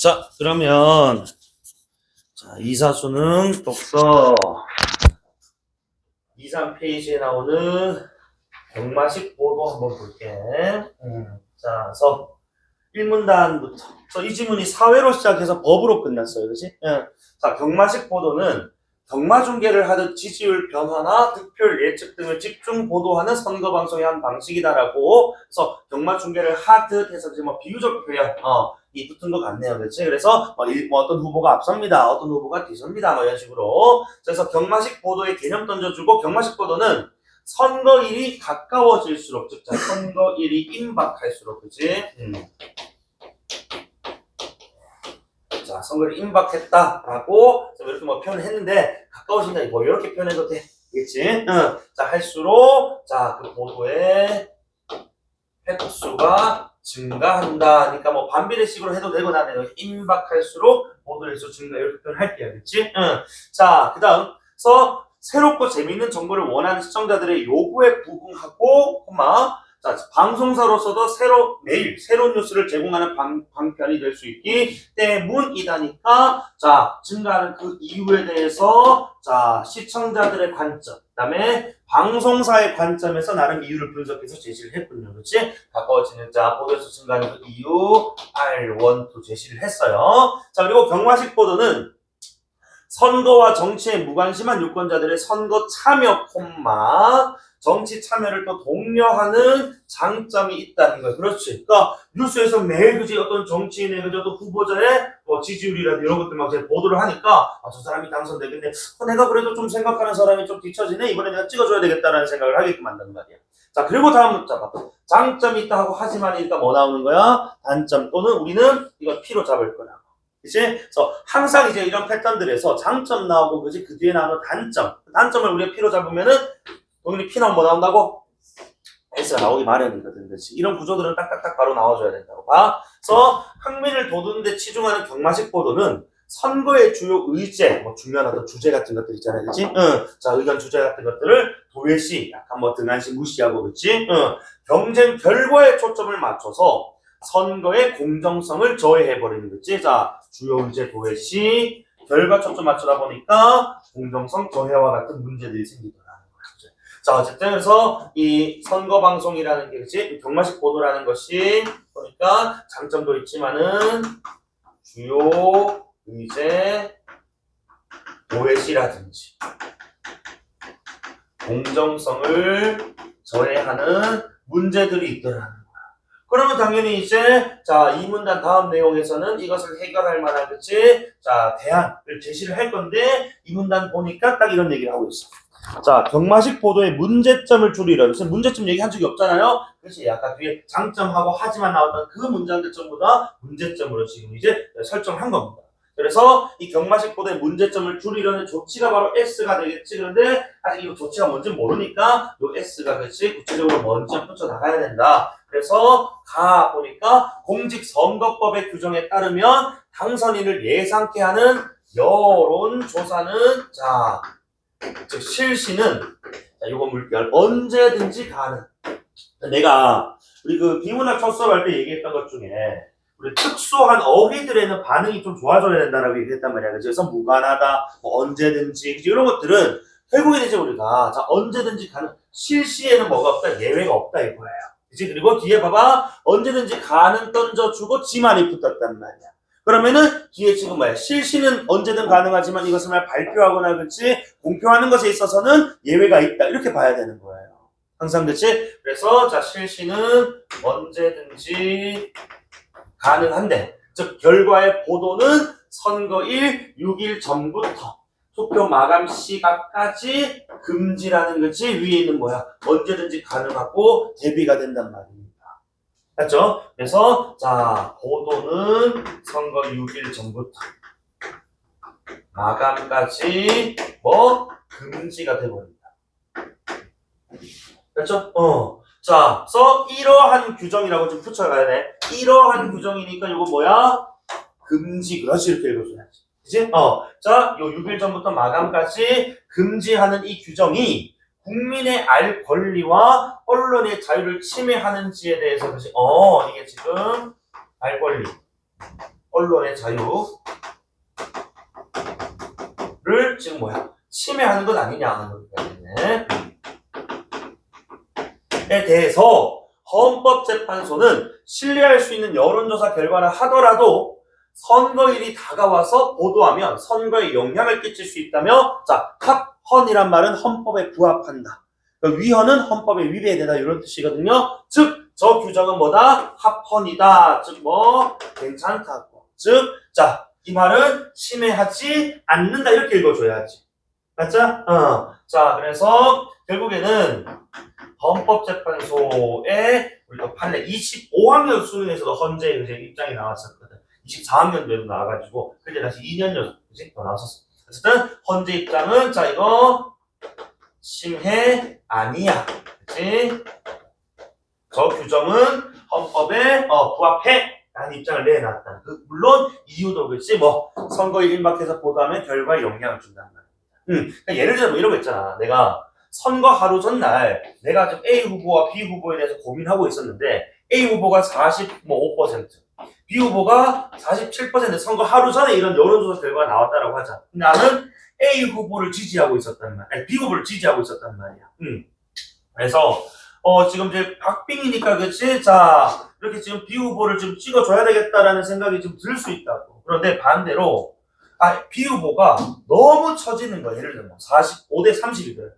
자, 그러면 이사수능 독서 2, 3페이지에 나오는 경마식 보도 한번 볼게. 자, 그래서 1문단부터. 그래서 이 지문이 사회로 시작해서 법으로 끝났어요. 그렇지? 자, 경마식 보도는 경마 중계를 하듯 지지율 변화나 득표율 예측 등을 집중 보도하는 선거 방송의 한 방식이다라고. 그래서 경마 중계를 하듯 해서 이제 비유적 표현, 이 붙은 것 같네요. 그렇지? 그래서 어떤 후보가 앞섭니다. 어떤 후보가 뒤섭니다. 이런 식으로. 그래서 경마식 보도의 개념 던져주고, 경마식 보도는 선거일이 가까워질수록, 즉, 선거일이 임박할수록, 그치? 자, 선거일이 임박했다라고, 이렇게 표현을 했는데, 가까워진다, 이렇게 표현해도 되겠지? 자, 할수록, 그 보도의 횟수가 증가한다. 그러니까 반비례식으로 해도 되고, 나는 임박할수록 보도의 횟수 증가, 이렇게 표현할게요. 그치? 자, 그 다음, 새롭고 재미있는 정보를 원하는 시청자들의 요구에 부응하고, 자, 방송사로서도 매일 새로운 뉴스를 제공하는 방편이 될 수 있기 때문이다니까, 증가하는 그 이유에 대해서, 시청자들의 관점, 그 다음에 방송사의 관점에서 나름 이유를 분석해서 제시를 했군요. 그렇지? 가까워지는 보도에서 증가하는 그 이유, R1, 2 제시를 했어요. 자, 그리고 경마식 보도는 선거와 정치에 무관심한 유권자들의 선거 참여, 정치 참여를 또 독려하는 장점이 있다는 거예요. 그렇지. 그러니까 뉴스에서 매일 어떤 정치인의 어떤 후보자의 지지율이라든지 이런 것들 막 보도를 하니까 저 사람이 당선되겠네. 내가 그래도 좀 생각하는 사람이 좀 뒤처지네. 이번에 내가 찍어줘야 되겠다라는 생각을 하게끔 한다는 말이야. 자, 그리고 다음 문자 봐. 장점이 있다 하고 하지만이니까 나오는 거야? 단점 또는 우리는 이걸 P로 잡을 거라고. 그치? 그래서 항상 이런 패턴들에서 장점 나오고, 그치? 그 뒤에 나오는 단점. 단점을 우리가 P로 잡으면은, 동일이 P 나오면 나온다고? S가 나오기 마련이거든. 그치? 이런 구조들은 딱딱딱 바로 나와줘야 된다고 봐. 그래서 흥미를 돋우는 데 치중하는 경마식 보도는 선거의 주요 의제, 중요한 어떤 주제 같은 것들 있잖아요. 그치? 자, 의견 주제 같은 것들을 도외시, 약간 등한시 무시하고, 그치? 경쟁 결과에 초점을 맞춰서 선거의 공정성을 저해해버리는 거지. 자, 주요 의제 도외시, 결과 초점 맞추다 보니까 공정성 저해와 같은 문제들이 생기더라는 거야. 자, 어쨌든 그래서 이 선거 방송이라는 게, 그치? 경마식 보도라는 것이 보니까 장점도 있지만은 주요 의제 도외시라든지 공정성을 저해하는 문제들이 있더라는 거야. 그러면 당연히 이 문단 다음 내용에서는 이것을 해결할 만한, 그치? 대안을 제시를 할 건데, 이 문단 보니까 딱 이런 얘기를 하고 있어. 자, 경마식 보도의 문제점을 줄이려. 무슨 문제점 얘기한 적이 없잖아요? 그치? 아까 뒤에 장점하고 하지만 나왔던 그 문장들 전부 다 문제점으로 지금 설정한 겁니다. 그래서 이 경마식 보도의 문제점을 줄이려는 조치가 바로 S가 되겠지. 그런데 아직 이 조치가 뭔지 모르니까 이 S가, 그치? 구체적으로 뭔지 펼쳐 나가야 된다. 그래서 보니까 공직선거법의 규정에 따르면 당선인을 예상케 하는 여론조사는 즉 실시는 요거 물결 언제든지 가능. 내가 우리 비문학 첫 수업할 때 얘기했던 것 중에 우리 특수한 어휘들에는 반응이 좀 좋아져야 된다라고 얘기했단 말이야. 그래서 무관하다, 언제든지, 이런 것들은 결국에는 우리가 언제든지 가능, 실시에는 뭐가 없다, 예외가 없다 이거예요. 그치? 그리고 뒤에 봐봐, 언제든지 가능 던져주고 지만이 붙었단 말이야. 그러면은 뒤에 지금 실시는 언제든 가능하지만 이것을 발표하거나, 그치? 공표하는 것에 있어서는 예외가 있다, 이렇게 봐야 되는 거예요. 항상, 그치? 그래서 실시는 언제든지 가능한데, 즉 결과의 보도는 선거일 6일 전부터 투표 마감 시각까지 금지라는 거지. 위에 있는 언제든지 가능하고 대비가 된단 말입니다. 맞죠? 그래서 보도는 선거 6일 전부터 마감까지 금지가 되버립니다. 그렇죠? 이러한 규정이라고 좀 붙여가야 돼. 이러한 규정이니까 이거 금지. 그렇지, 이렇게 읽어줘야지. 그치? 요 6일 전부터 마감까지 금지하는 이 규정이 국민의 알 권리와 언론의 자유를 침해하는지에 대해서, 그치? 이게 지금 알 권리. 언론의 자유를 지금 뭐야? 침해하는 것 아니냐. 에 대해서 헌법재판소는 신뢰할 수 있는 여론조사 결과를 하더라도 선거일이 다가와서 보도하면 선거에 영향을 끼칠 수 있다며, 자, 합헌이란 말은 헌법에 부합한다. 위헌은 헌법에 위배되다 이런 뜻이거든요. 즉, 저 규정은 뭐다? 합헌이다. 즉, 뭐 괜찮다고. 즉, 자, 이 말은 침해하지 않는다 이렇게 읽어줘야지. 맞죠? 자, 그래서 결국에는 헌법재판소에 우리가 판례 25학년 수능에서도 헌재 입장이 나왔었거든. 24학년도에도 나와가지고 그때 다시 2년 연속 더 나왔었어. 어쨌든 헌재 입장은 자 이거 침해 아니야. 그치? 저 규정은 헌법에 부합해 라는 입장을 내놨다. 물론 이유도 그렇지 뭐 선거일 임박해서 보도하면 결과에 영향을 준단 말이야. 그러니까 예를 들어 뭐 이런 거 있잖아. 내가 선거 하루 전날 내가 지금 A 후보와 B 후보에 대해서 고민하고 있었는데 A 후보가 45%, B 후보가 47% 선거 하루 전에 이런 여론조사 결과가 나왔다라고 하자. 나는 A 후보를 지지하고 있었단 말이야. 아니, B 후보를 지지하고 있었단 말이야. 그래서 지금 이제 박빙이니까 그치? 자, 이렇게 지금 B 후보를 좀 찍어줘야 되겠다라는 생각이 좀 들 수 있다고. 그런데 반대로 B 후보가 너무 처지는 거야. 예를 들면 45대 30이거든.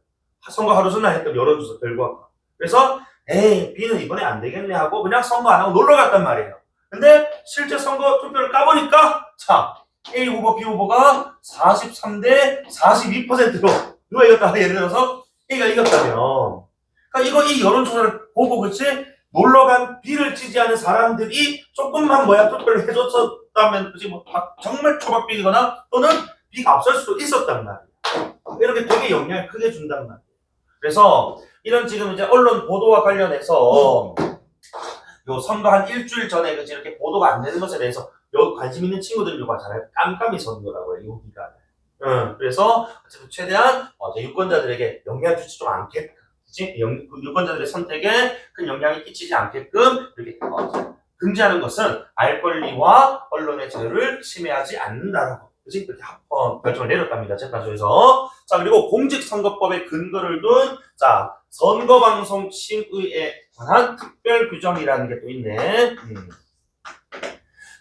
선거 하루 전날 했던 여론조사 결과가. 그래서 B는 이번에 안 되겠네 하고 그냥 선거 안 하고 놀러 갔단 말이에요. 근데 실제 선거 투표를 까보니까 자, A 후보, B 후보가 43대 42%로 누가 이겼다. 예를 들어서 A가 이겼다면 그러니까 이 여론조사를 보고 그치? 놀러간 B를 지지하는 사람들이 조금만 투표를 해줬었다면 그치? 뭐 정말 초박빙이거나 또는 B가 앞설 수도 있었단 말이야. 이렇게 되게 영향을 크게 준단 말이야. 그래서 이런 지금 이제 언론 보도와 관련해서 요 선거 한 일주일 전에 그치? 이렇게 보도가 안 되는 것에 대해서 여기 관심 있는 친구들이 요거 잘 깜깜이 선거라고 해요. 이 기간에. 그래서 어쨌든 최대한 유권자들에게 영향 주지 좀 않게끔 그치? 유권자들의 선택에 큰 영향이 끼치지 않게끔 이렇게 금지하는 것은 알 권리와 언론의 자유를 침해하지 않는다라고 그치? 그렇게 합헌 결정을 내렸답니다. 재판소에서. 자, 그리고 공직선거법의 근거를 둔 자, 선거방송 심의에 관한 특별 규정이라는 게 또 있네.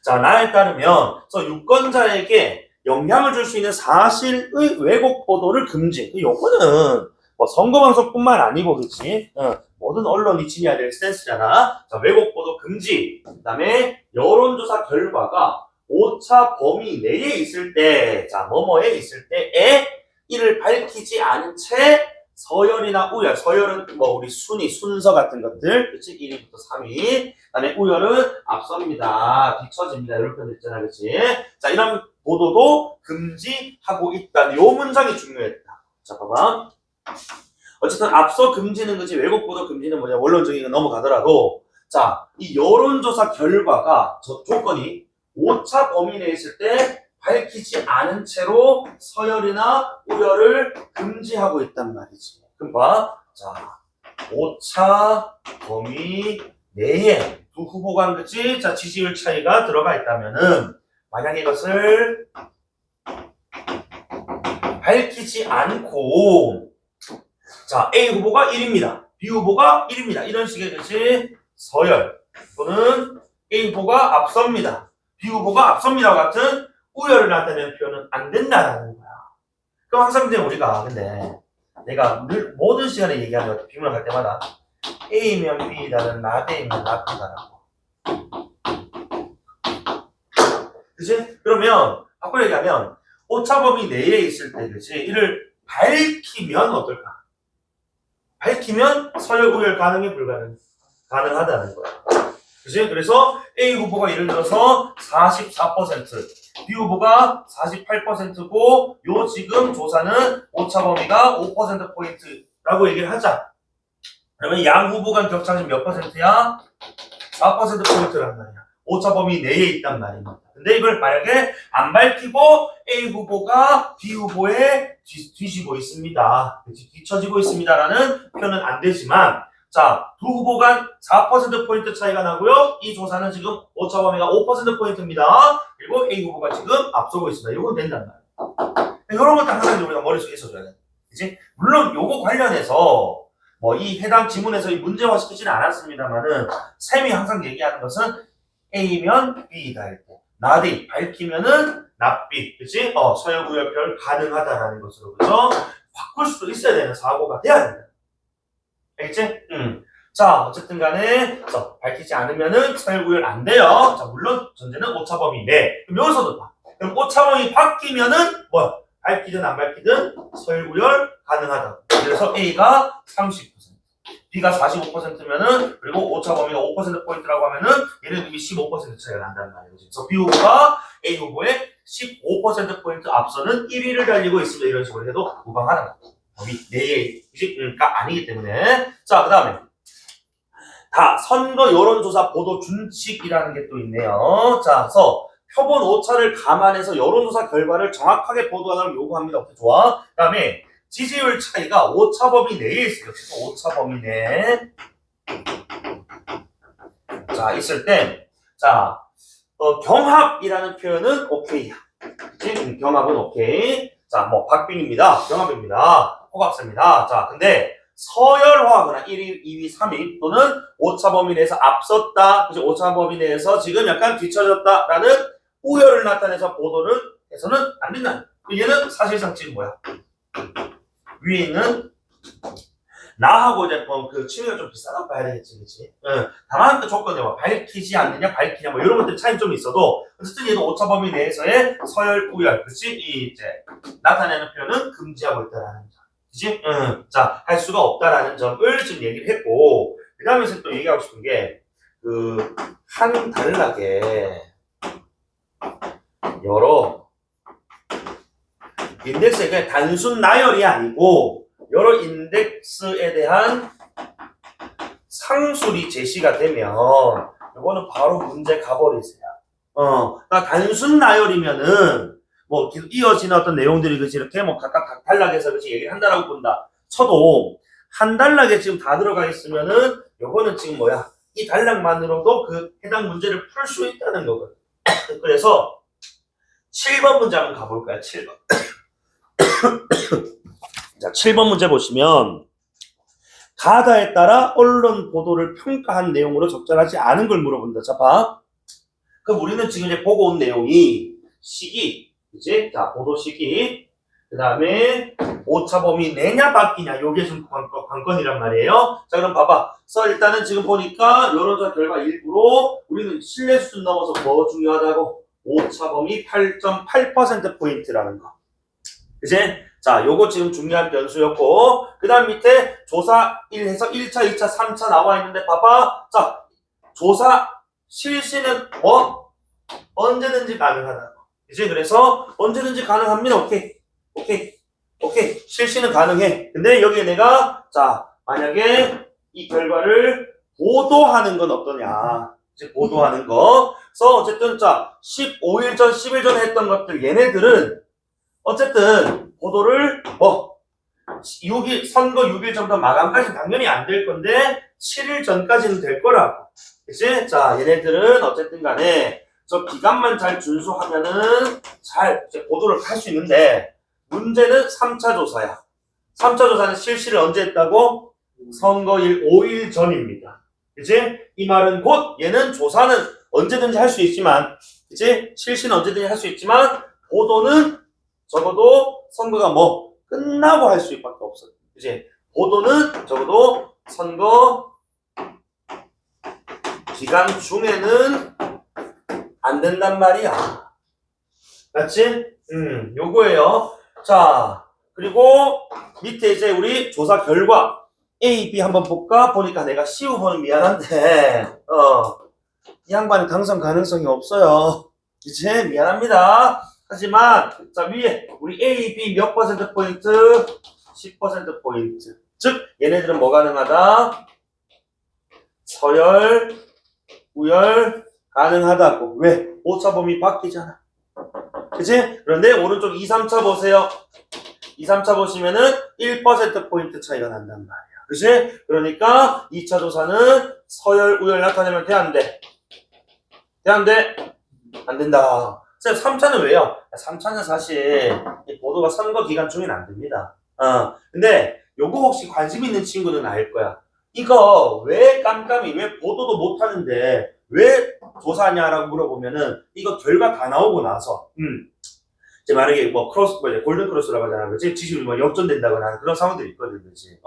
자, 나에 따르면 유권자에게 영향을 줄 수 있는 사실의 왜곡 보도를 금지. 요거는 뭐 선거방송뿐만 아니고 그렇지. 모든 언론이 지녀야 될 스탠스잖아. 자, 왜곡 보도 금지. 그다음에 여론조사 결과가 오차 범위 내에 있을 때, 자, 뭐뭐에 있을 때에 이를 밝히지 않은 채 서열이나 우열, 서열은 뭐 우리 순서 같은 것들, 그렇지? 1위부터 3위. 그다음에 우열은 앞섭니다, 뒤처집니다. 이런 표현 있잖아, 그렇지? 자, 이런 보도도 금지하고 있다. 요 문장이 중요했다. 자, 봐봐. 어쨌든 앞서 금지는 그지 왜곡 보도 금지는 뭐냐 원론적인 거 넘어가더라도 자, 이 여론조사 결과가 조건이 오차 범위 내에 있을 때 밝히지 않은 채로 서열이나 우열을 금지하고 있단 말이지. 그럼 봐. 자, 오차 범위 내에 두 후보 간 그치? 자, 지지율 차이가 들어가 있다면은 만약에 이것을 밝히지 않고 자, A 후보가 1입니다. B 후보가 1입니다. 이런 식의 그치? 서열 또는 A 후보가 앞섭니다. B 후보가 앞섭니다 같은 우열을 나타내는 표현은 안 된다라는 거야. 그럼 항상 이제 우리가 근데 내가 늘 모든 시간에 얘기하는 것 비문을 할 때마다 A면 B다는 나대면 나쁘다라고. 그치? 그러면 바꿔 얘기하면 오차범위 내에 있을 때 그치? 이를 밝히면 어떨까? 밝히면 서열 우열 가능하다는 거야. 그치? 그래서 A 후보가 예를 들어서 44%, B 후보가 48%고 요 지금 조사는 오차범위가 5%포인트라고 얘기를 하자. 그러면 양 후보 간 격차는 지금 몇 퍼센트야? 4%포인트란 말이야. 오차범위 내에 있단 말입니다. 근데 이걸 만약에 안 밝히고 A 후보가 B 후보에 뒤지고 있습니다. 뒤처지고 있습니다라는 표현은 안 되지만 자, 두 후보 간 4%포인트 차이가 나고요. 이 조사는 지금 오차범위가 5%포인트입니다. 그리고 A 후보가 지금 앞서고 있습니다. 이건 된단 말이에요. 이런 것도 항상 우리가 머릿속에 있어줘야 돼. 그치? 물론 요거 관련해서 뭐 이 해당 지문에서 이 문제화 시키지는 않았습니다만은 쌤이 항상 얘기하는 것은 A면 B다 할 때. not A 밝히면은 not B. 그치? 서열구열별 가능하다라는 것으로. 그죠? 바꿀 수도 있어야 되는 사고가 돼야 된다. 알겠지? 자, 어쨌든 간에, 밝히지 않으면은 서열구열 안 돼요. 자, 물론 전제는 오차범위인데. 그럼 여기서도 봐. 그럼 오차범위 바뀌면은, 뭐야? 밝히든 안 밝히든 서열구열 가능하다. 그래서 A가 30%, B가 45%면은, 그리고 오차범위가 5%포인트라고 하면은, 얘는 이미 15% 차이가 난단 말이에요. 그래서 B 후보가 A 후보의 15%포인트 앞서는 1위를 달리고 있습니다. 이런 식으로 해도 무방하다. 범위 내가 아니기 때문에. 자, 그 다음에. 선거 여론조사 보도 준칙이라는 게 또 있네요. 자, 그래서 표본 오차를 감안해서 여론조사 결과를 정확하게 보도하도록 요구합니다. 오케이, 좋아. 그 다음에 지지율 차이가 오차 범위 내에 있어요. 그래서 오차 범위 내. 자, 있을 때, 자, 경합이라는 표현은 오케이야. 그치? 경합은 오케이. 자, 뭐, 박빙입니다. 경합입니다. 호각세입니다. 자, 근데 서열화하거나 1위, 2위, 3위 또는 오차 범위 내에서 앞섰다. 그치? 오차 범위 내에서 지금 약간 뒤처졌다라는 우열을 나타내서 보도를 해서는 안 된다. 얘는 사실상 지금 뭐야? 위에 있는 나하고 이제 그 취미가 좀 비싸다고 봐야 되겠지, 그치? 다만 그 조건이 뭐 밝히지 않느냐, 밝히냐, 뭐 이런 것들 차이 좀 있어도 어쨌든 얘도 오차 범위 내에서의 서열, 우열, 그치? 이제 나타내는 표현은 금지하고 있다라는 점, 그치? 자, 할 수가 없다라는 점을 지금 얘기를 했고, 그 다음에 또 얘기하고 싶은 게 한 단락에 여러 인덱스에 그냥 단순 나열이 아니고 여러 인덱스에 대한 상술이 제시가 되면 이거는 바로 문제 가버리세요. 그러니까 단순 나열이면은 뭐 계속 이어지는 어떤 내용들이 그치 이렇게 뭐 각각 단락에서 그치 얘기를 한다라고 본다 쳐도 한 단락에 지금 다 들어가 있으면은 요거는 지금 뭐야 이 단락만으로도 그 해당 문제를 풀 수 있다는 거거든. 그래서 7번 문제 한번 가볼까요? 7번. 자, 7번 문제 보시면 가다에 따라 언론 보도를 평가한 내용으로 적절하지 않은 걸 물어본다. 자, 봐. 그럼 우리는 지금 이제 보고 온 내용이 시기, 그치? 자, 보도 시기. 그 다음에 오차 범위 내냐 바뀌냐. 요게 좀 관건이란 말이에요. 자, 그럼 봐봐. 그래서 일단은 지금 보니까 여론조사 결과 일부로 우리는 신뢰 수준 넘어서 뭐 중요하다고? 오차 범위 8.8%포인트라는 거. 그치? 자, 요거 지금 중요한 변수였고, 그 다음 밑에 조사 1에서 1차, 2차, 3차 나와 있는데, 봐봐. 자, 조사 실시는 언제든지 가능하다고. 그치? 그래서 언제든지 가능합니다. 오케이. 실시는 가능해. 근데 여기에 내가, 자, 만약에 이 결과를 보도하는 건 어떠냐. 이제 보도하는 거. 그래서 어쨌든, 자, 15일 전, 10일 전에 했던 것들, 얘네들은 어쨌든 보도를 6일 선거 6일 전부터 마감까지 당연히 안 될 건데 7일 전까지는 될 거라고. 그치? 자, 얘네들은 어쨌든 간에 저 기간만 잘 준수하면은 잘 이제 보도를 할 수 있는데 문제는 3차 조사야. 3차 조사는 실시를 언제 했다고? 선거일 5일 전입니다. 그치? 이 말은 곧 얘는 조사는 언제든지 할 수 있지만 그치? 실시는 언제든지 할 수 있지만 보도는 적어도 선거가 뭐 끝나고 할 수 밖에 없어. 이제 보도는 적어도 선거 기간 중에는 안 된단 말이야. 맞지? 요거예요. 자, 그리고 밑에 이제 우리 조사 결과 A, B 한번 볼까? 보니까 내가 C 후보는 미안한데 이 양반은 당선 가능성이 없어요. 이제 미안합니다. 하지만 자 위에 우리 A, B 몇 퍼센트 포인트? 10% 포인트. 즉 얘네들은 뭐 가능하다? 서열, 우열 가능하다고. 왜? 오차 범위 바뀌잖아. 그치? 그런데 오른쪽 2, 3차 보세요. 2, 3차 보시면은 1% 포인트 차이가 난단 말이야. 그치? 그러니까 2차 조사는 서열, 우열 나타내면 돼, 안 돼? 돼, 안 돼? 안 된다. 3차는 왜요? 3차는 사실 이 보도가 선거 기간 중에는 안 됩니다. 근데 요거 혹시 관심 있는 친구는 알 거야. 이거 왜 깜깜이, 왜 보도도 못 하는데 왜 조사하냐라고 물어보면은 이거 결과 다 나오고 나서 이제 만약에 뭐 크로스, 골든 크로스라고 하잖아. 그치? 지지율이 뭐 역전된다거나 하는 그런 상황들이 있거든. 그치?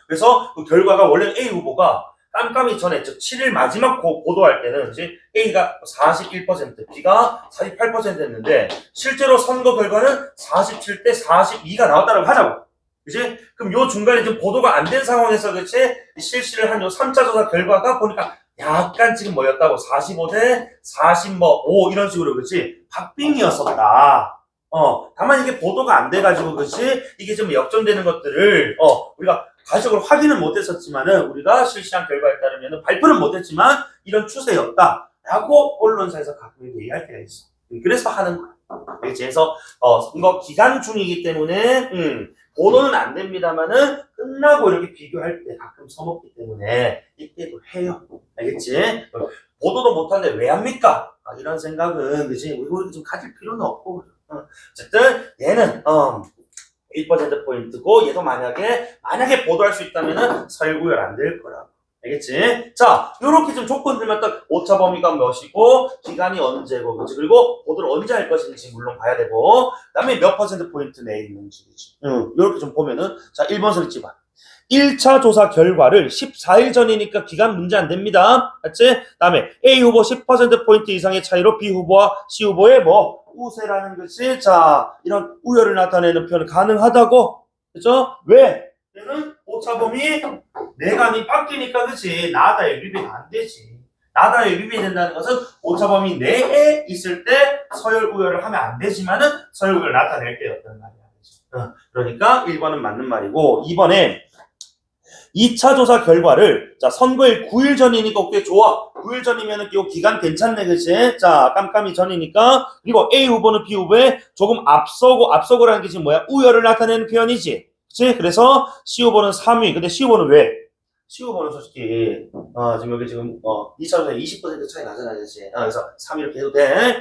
그래서 그 결과가 원래 A 후보가 깜깜이 전에, 즉 7일 마지막 보도할 때는 그치? A가 41%, B가 48%였는데 실제로 선거 결과는 47대 42가 나왔다고 하자고. 그치? 그럼 요 중간에 지금 보도가 안 된 상황에서 그치? 실시를 한 요 3차 조사 결과가 보니까 약간 지금 뭐였다고? 45대 45 이런 식으로 그치? 박빙이었었다. 다만 이게 보도가 안 돼가지고, 그치? 이게 좀 역전되는 것들을, 우리가 가식으로 확인은 못했었지만은, 우리가 실시한 결과에 따르면 발표는 못했지만, 이런 추세였다. 라고 언론사에서 가끔 얘기할 때가 있어. 그래서 하는 거야. 알겠지? 그래서, 이거 기간 중이기 때문에, 보도는 안 됩니다만은, 끝나고 이렇게 비교할 때 가끔 써먹기 때문에, 이때도 해요. 알겠지? 보도도 못하는데 왜 합니까? 이런 생각은, 그치? 우리 좀 가질 필요는 없고, 어쨌든 얘는 1%포인트고 얘도 만약에 보도할 수 있다면은 서열구열 안 될 거라고. 알겠지? 자, 요렇게 좀 조건들만 딱 오차 범위가 몇이고 기간이 언제고 그치? 그리고 보도를 언제 할 것인지 물론 봐야 되고 그다음에 몇 %포인트 내에 있는지 그치? 요렇게 좀 보면은 자 1번 설치 봐. 1차 조사 결과를 14일 전이니까 기간 문제 안 됩니다. 맞지? 다음에 A 후보 10%포인트 이상의 차이로 B 후보와 C 후보의 뭐 우세라는 것이 자 이런 우열을 나타내는 표현은 가능하다고. 그죠? 왜? 얘는 오차범위 내감이 바뀌니까 그치? 나다에 위배가 안 되지. 나다에 위배된다는 것은 오차범위 내에 있을 때 서열 우열을 하면 안 되지만은 서열 우열을 나타낼 때였단 말이야. 그러니까 1번은 맞는 말이고 2번에 2차 조사 결과를 자 선거일 9일 전이니까 꽤 좋아. 9일 전이면은 요 기간 괜찮네 그치? 자 깜깜이 전이니까 그리고 A 후보는 B 후보에 조금 앞서고라는 게 지금 뭐야? 우열을 나타내는 표현이지. 그치? 그래서 C 후보는 3위. 근데 C 후보는 왜? C 후보는 솔직히 지금 여기 지금 2차 조사 20% 차이 나잖아 그치? 그래서 3위 이렇게 해도 돼.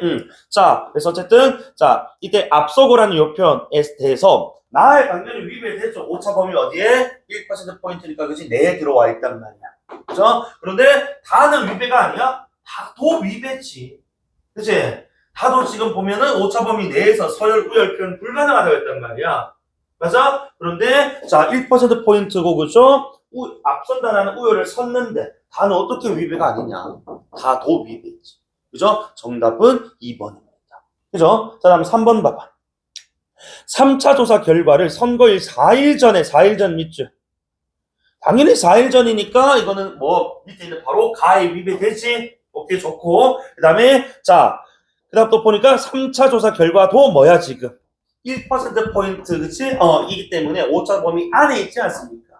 자 그래서 어쨌든 자 이때 앞서고라는 요 표현에 대해서 나의 당연히 위배됐죠. 오차 범위 어디에? 1%포인트니까 그치? 내에 들어와 있단 말이야. 그죠? 그런데 다는 위배가 아니야? 다도 위배지. 그치? 다도 지금 보면은 오차 범위 내에서 서열 우열 표현 불가능하다고 했단 말이야. 맞아? 그런데 자 1%포인트고 그죠? 앞선다라는 우열을 섰는데 다는 어떻게 위배가 아니냐? 다도 위배지. 그죠? 정답은 2번입니다. 그죠? 자 다음 3번 봐봐. 3차 조사 결과를 선거일 4일 전 밑줄. 당연히 4일 전이니까 이거는 뭐 밑에 있는 바로 가에 위배되지. 오케이 좋고 그 다음에 자 그 다음 또 보니까 3차 조사 결과도 뭐야 지금 1%포인트 그치? 이기 때문에 오차 범위 안에 있지 않습니까?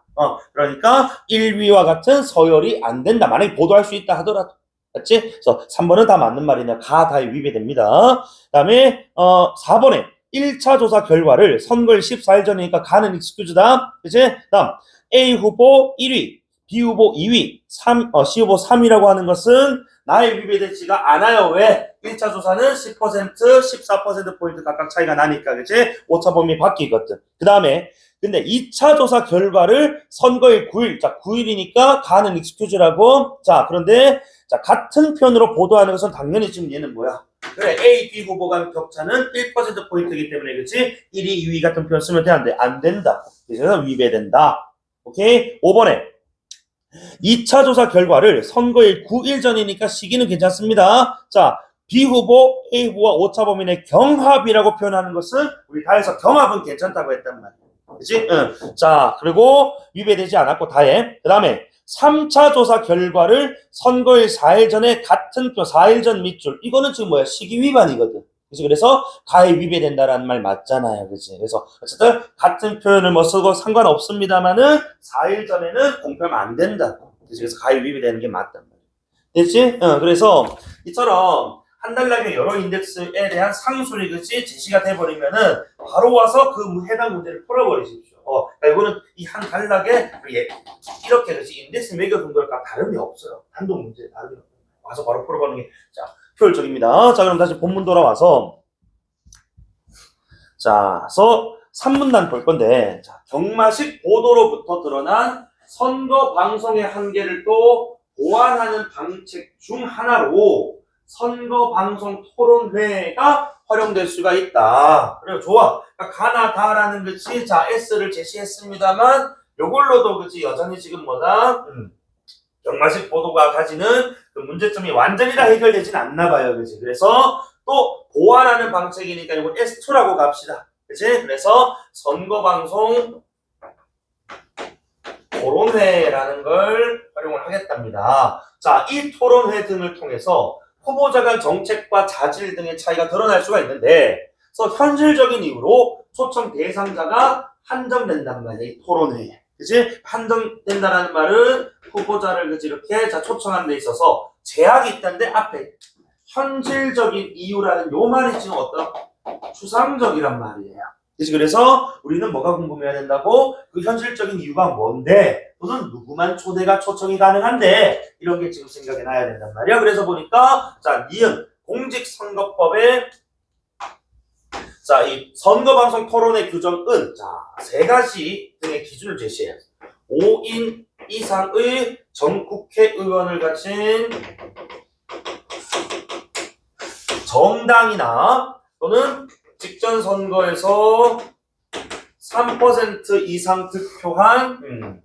그러니까 1위와 같은 서열이 안 된다. 만약에 보도할 수 있다 하더라도 맞지? 그래서 3번은 다 맞는 말이냐 가다에 위배됩니다. 그 다음에 4번에 1차 조사 결과를 선거일 14일 전이니까 가는 익스큐즈다. 그치? 다음 A 후보 1위, B 후보 2위, C 후보 3위라고 하는 것은 나에 위배되지가 않아요. 왜? 1차 조사는 10%, 14%포인트 각각 차이가 나니까 그치? 오차 범위 바뀌거든. 그 다음에 근데 2차 조사 결과를 선거일 9일, 자 9일이니까 가는 익스큐즈라고. 자 그런데 자 같은 편으로 보도하는 것은 당연히 지금 얘는 뭐야? 그래 A, B 후보 간 격차는 1%포인트이기 때문에 그치? 1위, 2위 같은 표현 쓰면 돼? 안 돼? 안 된다. 그래서 위배된다. 오케이? 5번에 2차 조사 결과를 선거일 9일 전이니까 시기는 괜찮습니다. 자 B 후보, A 후보와 오차 범위 내 경합이라고 표현하는 것은 우리 다 해서 경합은 괜찮다고 했단 말이야. 그치? 자 그리고 위배되지 않았고 다해. 그 다음에 3차 조사 결과를 선거일 4일 전에 같은 표 4일 전 밑줄 이거는 지금 뭐야 시기 위반이거든. 그치? 그래서 가에 위배된다라는 말 맞잖아요. 그치? 그래서 어쨌든 같은 표현을 뭐 쓰고 상관없습니다만은 4일 전에는 공표하면 안 된다고. 그치? 그래서 가에 위배되는 게 맞단 말이야. 됐지? 그래서 이처럼 한 달락의 여러 인덱스에 대한 상수리 그치 제시가 돼버리면은 바로 와서 그 해당 문제를 풀어버리십시오. 그러니까 이거는 이 한 단락에 이렇게 그렇지 인덱스 매겨둔 걸까 다름이 없어요. 단독 문제 다름이 없어요. 와서 바로 풀어보는 게 자 효율적입니다. 자 그럼 다시 본문 돌아와서 자 그래서 3문단 볼 건데 자, 경마식 보도로부터 드러난 선거 방송의 한계를 또 보완하는 방책 중 하나로 선거 방송 토론회가 활용될 수가 있다. 그래요, 좋아. 그러니까 가나다라는 것이 자 S를 제시했습니다만 요걸로도 그치 여전히 지금 뭐다? 경마식 보도가 가지는 그 문제점이 완전히 다 해결되진 않나 봐요, 그치? 그래서 또 보완하는 방책이니까 이건 S2라고 갑시다, 그치? 그래서 선거 방송 토론회라는 걸 활용을 하겠답니다. 자, 이 토론회 등을 통해서 후보자 간 정책과 자질 등의 차이가 드러날 수가 있는데, 그래서 현실적인 이유로 초청 대상자가 한정된단 말이에요. 이 토론회에. 그치? 한정된다라는 말은 후보자를 그치 이렇게 자 초청하는 데 있어서 제약이 있다는데 앞에 현실적인 이유라는 요 말이 지금 어떤 추상적이란 말이에요. 그치? 그래서 우리는 뭐가 궁금해야 된다고? 그 현실적인 이유가 뭔데? 또는 누구만 초대가 초청이 가능한데 이런 게 지금 생각이 나야 된단 말이야. 그래서 보니까 자 니은 공직선거법에 자 이 선거방송 토론회 규정은 자 세 가지 등의 기준을 제시해요. 5인 이상의 전 국회의원을 가진 정당이나 또는 직전 선거에서 3% 이상 득표한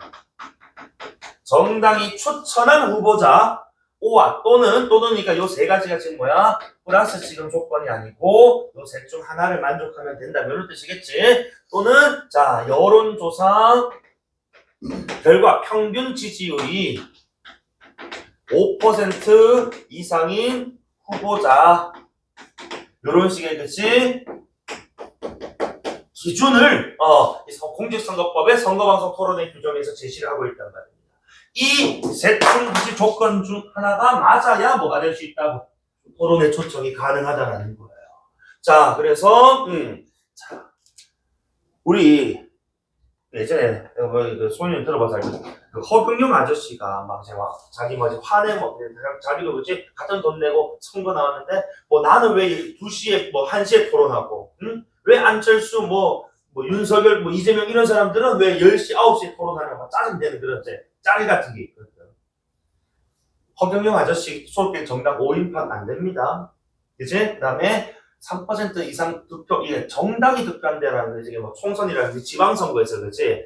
정당이 추천한 후보자 오와 또는 그러니까 요 세 가지가 지금 뭐야? 플러스 지금 조건이 아니고 요 셋 중 하나를 만족하면 된다. 이런 뜻이겠지. 또는 자 여론조사 결과 평균 지지율이 5% 이상인 후보자 요런 식의 그치? 기준을 공직선거법의 선거방송 토론회 규정에서 제시를 하고 있단 말입니다. 이 셋 중 조건 중 하나가 맞아야 뭐가 될 수 있다고 토론회 초청이 가능하다라는 거예요. 자 그래서 자 우리 예전에 그 소년 들어봐서 알거든. 그 허경영 아저씨가 막 자기 화내 자기도 그렇지 같은 돈 내고 선거 나왔는데 뭐 나는 왜 2시에 뭐 1시에 토론하고 왜 안철수 뭐 윤석열 뭐 이재명 이런 사람들은 왜 10시 9시에 토론하냐 막 짜증내는 그런 짤 같은 게 있거든. 허경영 아저씨 소속된 정당 5인파가 안 됩니다. 그치? 그 다음에 3% 이상 득표, 이게 정당이 득표한 데라는 게 뭐 총선이라든지 지방선거에서 그렇지.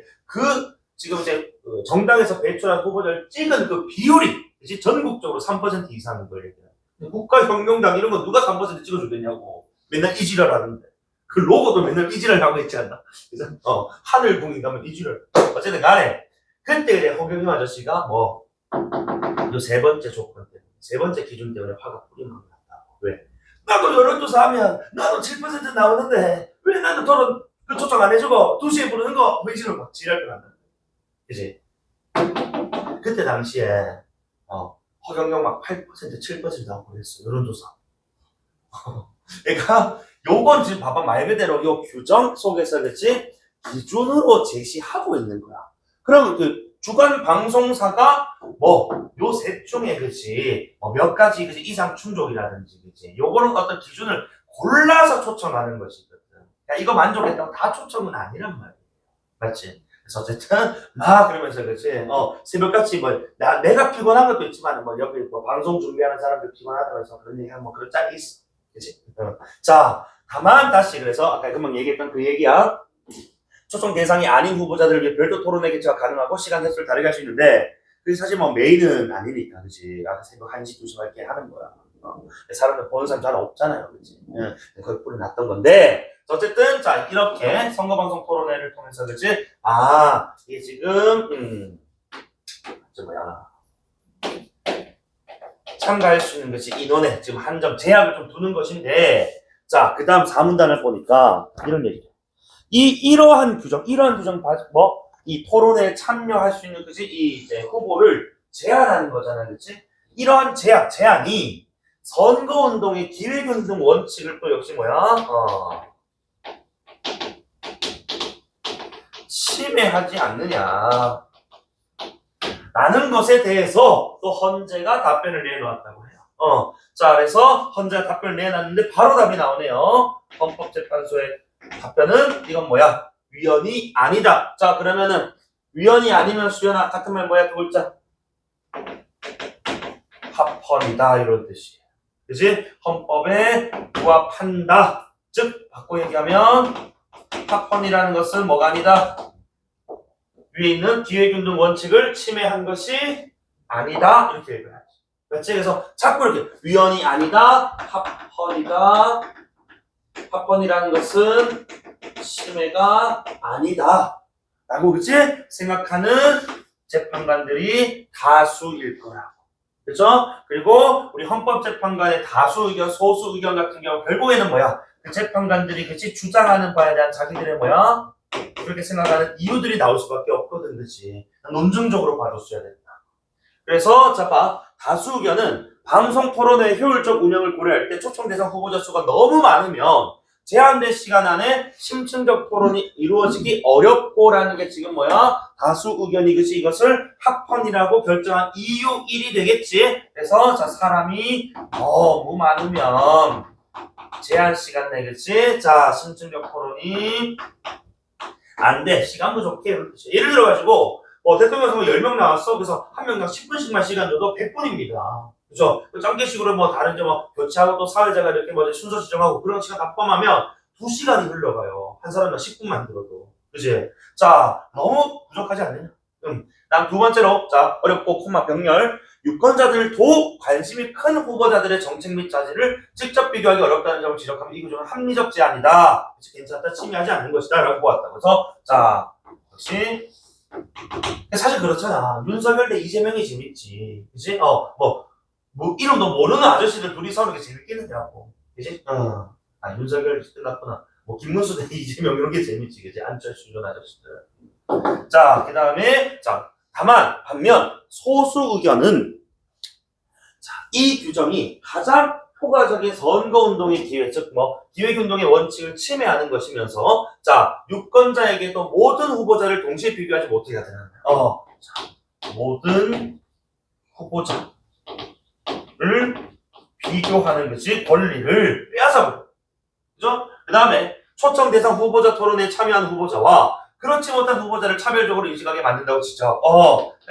지금 이제 정당에서 배출한 후보자를 찍은 그 비율이, 그치? 전국적으로 3% 이상인 걸 얘기해요. 국가혁명당 이런 거 누가 3% 찍어주겠냐고. 맨날 이지랄 하는데. 그 로고도 맨날 이지랄 하고 있지 않나? 그래서, 하늘궁이 가면 이지랄. 어쨌든 간에, 그때 이제 허경영 아저씨가 요 세 번째 조건 때문에, 세 번째 기준 때문에 화가 뿌리만 났다고. 왜? 나도 여론조사 하면 나도 7% 나오는데 왜 나도 토론 초청 안 해주고 2시에 부르는 거 회의실을 막 지랄 거 한다. 그치? 그때 당시에 허경영 막 8% 7% 나오고 그랬어. 여론조사. 그러니까 요건 지금 봐봐 말 그대로 요 규정 속에서 그치? 기준으로 제시하고 있는 거야. 그럼 그 주간 방송사가 요 셋 중에 그치 몇 가지 그치 이상 충족이라든지 그치 요거는 어떤 기준을 골라서 초청하는 것이거든. 그러니까 이거 만족했다고 다 초청은 아니란 말이에요. 맞지? 그래서 어쨌든 막 그러면서 그치 새벽같이 내가 피곤한 것도 있지만 옆에 방송 준비하는 사람들 피곤하다면서 그런 얘기하면 그런 짤이 있어. 그치? 자 다만 다시 그래서 아까 금방 얘기했던 그 얘기야. 초청 대상이 아닌 후보자들을 위해 별도 토론회 개최가 가능하고 시간 횟수를 다르게 할 수 있는데 그게 사실 메인은 아니니까 그치 아까 새벽 1시 2시 이렇게 하는 거야. 사람들 보는 사람 잘 없잖아요. 그치 거기 뿌려놨던 건데 어쨌든 자 이렇게 선거방송 토론회를 통해서 그치 이게 지금 참가할 수 있는 것이 인원에 지금 한정 제약을 좀 두는 것인데 자 그 다음 4문단을 보니까 이런 얘기죠. 이러한 규정 이 토론회에 참여할 수 있는 그치 이 후보를 제한하는 거잖아, 그치? 이러한 제한이 선거운동의 기획운동 원칙을 또 역시 침해하지 않느냐 라는 것에 대해서 또 헌재가 답변을 내놓았다고 해요. 자, 그래서 헌재가 답변을 내놨는데 바로 답이 나오네요. 헌법재판소의 답변은 이건 뭐야? 위헌이 아니다. 자, 그러면은 위헌이 아니면 수연아 같은 말 뭐야? 두 글자. 합헌이다 이런 뜻이에요. 그지? 헌법에 부합한다. 즉 바꿔 얘기하면 합헌이라는 것은 뭐가 아니다. 위에 있는 기획운동 원칙을 침해한 것이 아니다. 이렇게 얘기해야지. 그렇지? 그래서 자꾸 이렇게 위헌이 아니다. 합헌이다. 합헌이라는 것은 침해가 아니다. 라고 그치? 생각하는 재판관들이 다수일 거라고. 그죠? 그리고 우리 헌법재판관의 다수 의견, 소수 의견 같은 경우 결국에는 뭐야? 그 재판관들이 그치? 주장하는 바에 대한 자기들의 뭐야? 그렇게 생각하는 이유들이 나올 수밖에 없거든, 그치? 논증적으로 봐줬어야 된다. 그래서 자 봐. 다수 의견은 방송 토론의 효율적 운영을 고려할 때 초청 대상 후보자 수가 너무 많으면 제한된 시간 안에 심층적 토론이 이루어지기 어렵고라는 게 지금 뭐야? 다수 의견이 그치? 이것을 합헌이라고 결정한 이유 1이 되겠지? 그래서 자 사람이 너무 많으면 제한 시간 내 그치? 자 심층적 토론이 안 돼. 시간 부족해. 예를 들어가지고 대통령 선거 10명 나왔어. 그래서 한 명당 10분씩만 시간 줘도 100분입니다. 그죠? 짱개식으로 다른 교체하고 또 사회자가 이렇게 순서 지정하고 그런 시간 다 포함하면 2시간이 흘러가요. 한 사람당 10분만 들어도. 그지? 자, 너무 부족하지 않느냐? 다음 두 번째로, 자, 어렵고 콤마 병렬. 유권자들도 관심이 큰 후보자들의 정책 및 자질을 직접 비교하기 어렵다는 점을 지적하면 이 구조는 합리적 제한이다. 괜찮다. 침해하지 않는 것이다. 라고 보았다. 그래서, 자, 역시, 사실 그렇잖아. 윤석열 대 이재명이 재밌지. 그치? 이름도 모르는 아저씨들 둘이 싸우는 게 재밌겠느냐고. 그치? 윤석열 끝났구나. 김문수 대 이재명 이런 게 재밌지. 그치? 안철수 이런 아저씨들. 자, 그 다음에, 자, 반면, 소수 의견은, 자, 이 규정이 가장 효과적인 선거운동의 기회, 즉, 기획운동의 원칙을 침해하는 것이면서, 자, 유권자에게도 모든 후보자를 동시에 비교하지 못하게 하는 거야. 자, 모든 후보자를 비교하는 것이 권리를 빼앗아버려. 그죠? 그 다음에, 초청 대상 후보자 토론에 참여한 후보자와 그렇지 못한 후보자를 차별적으로 인식하게 만든다고 지적.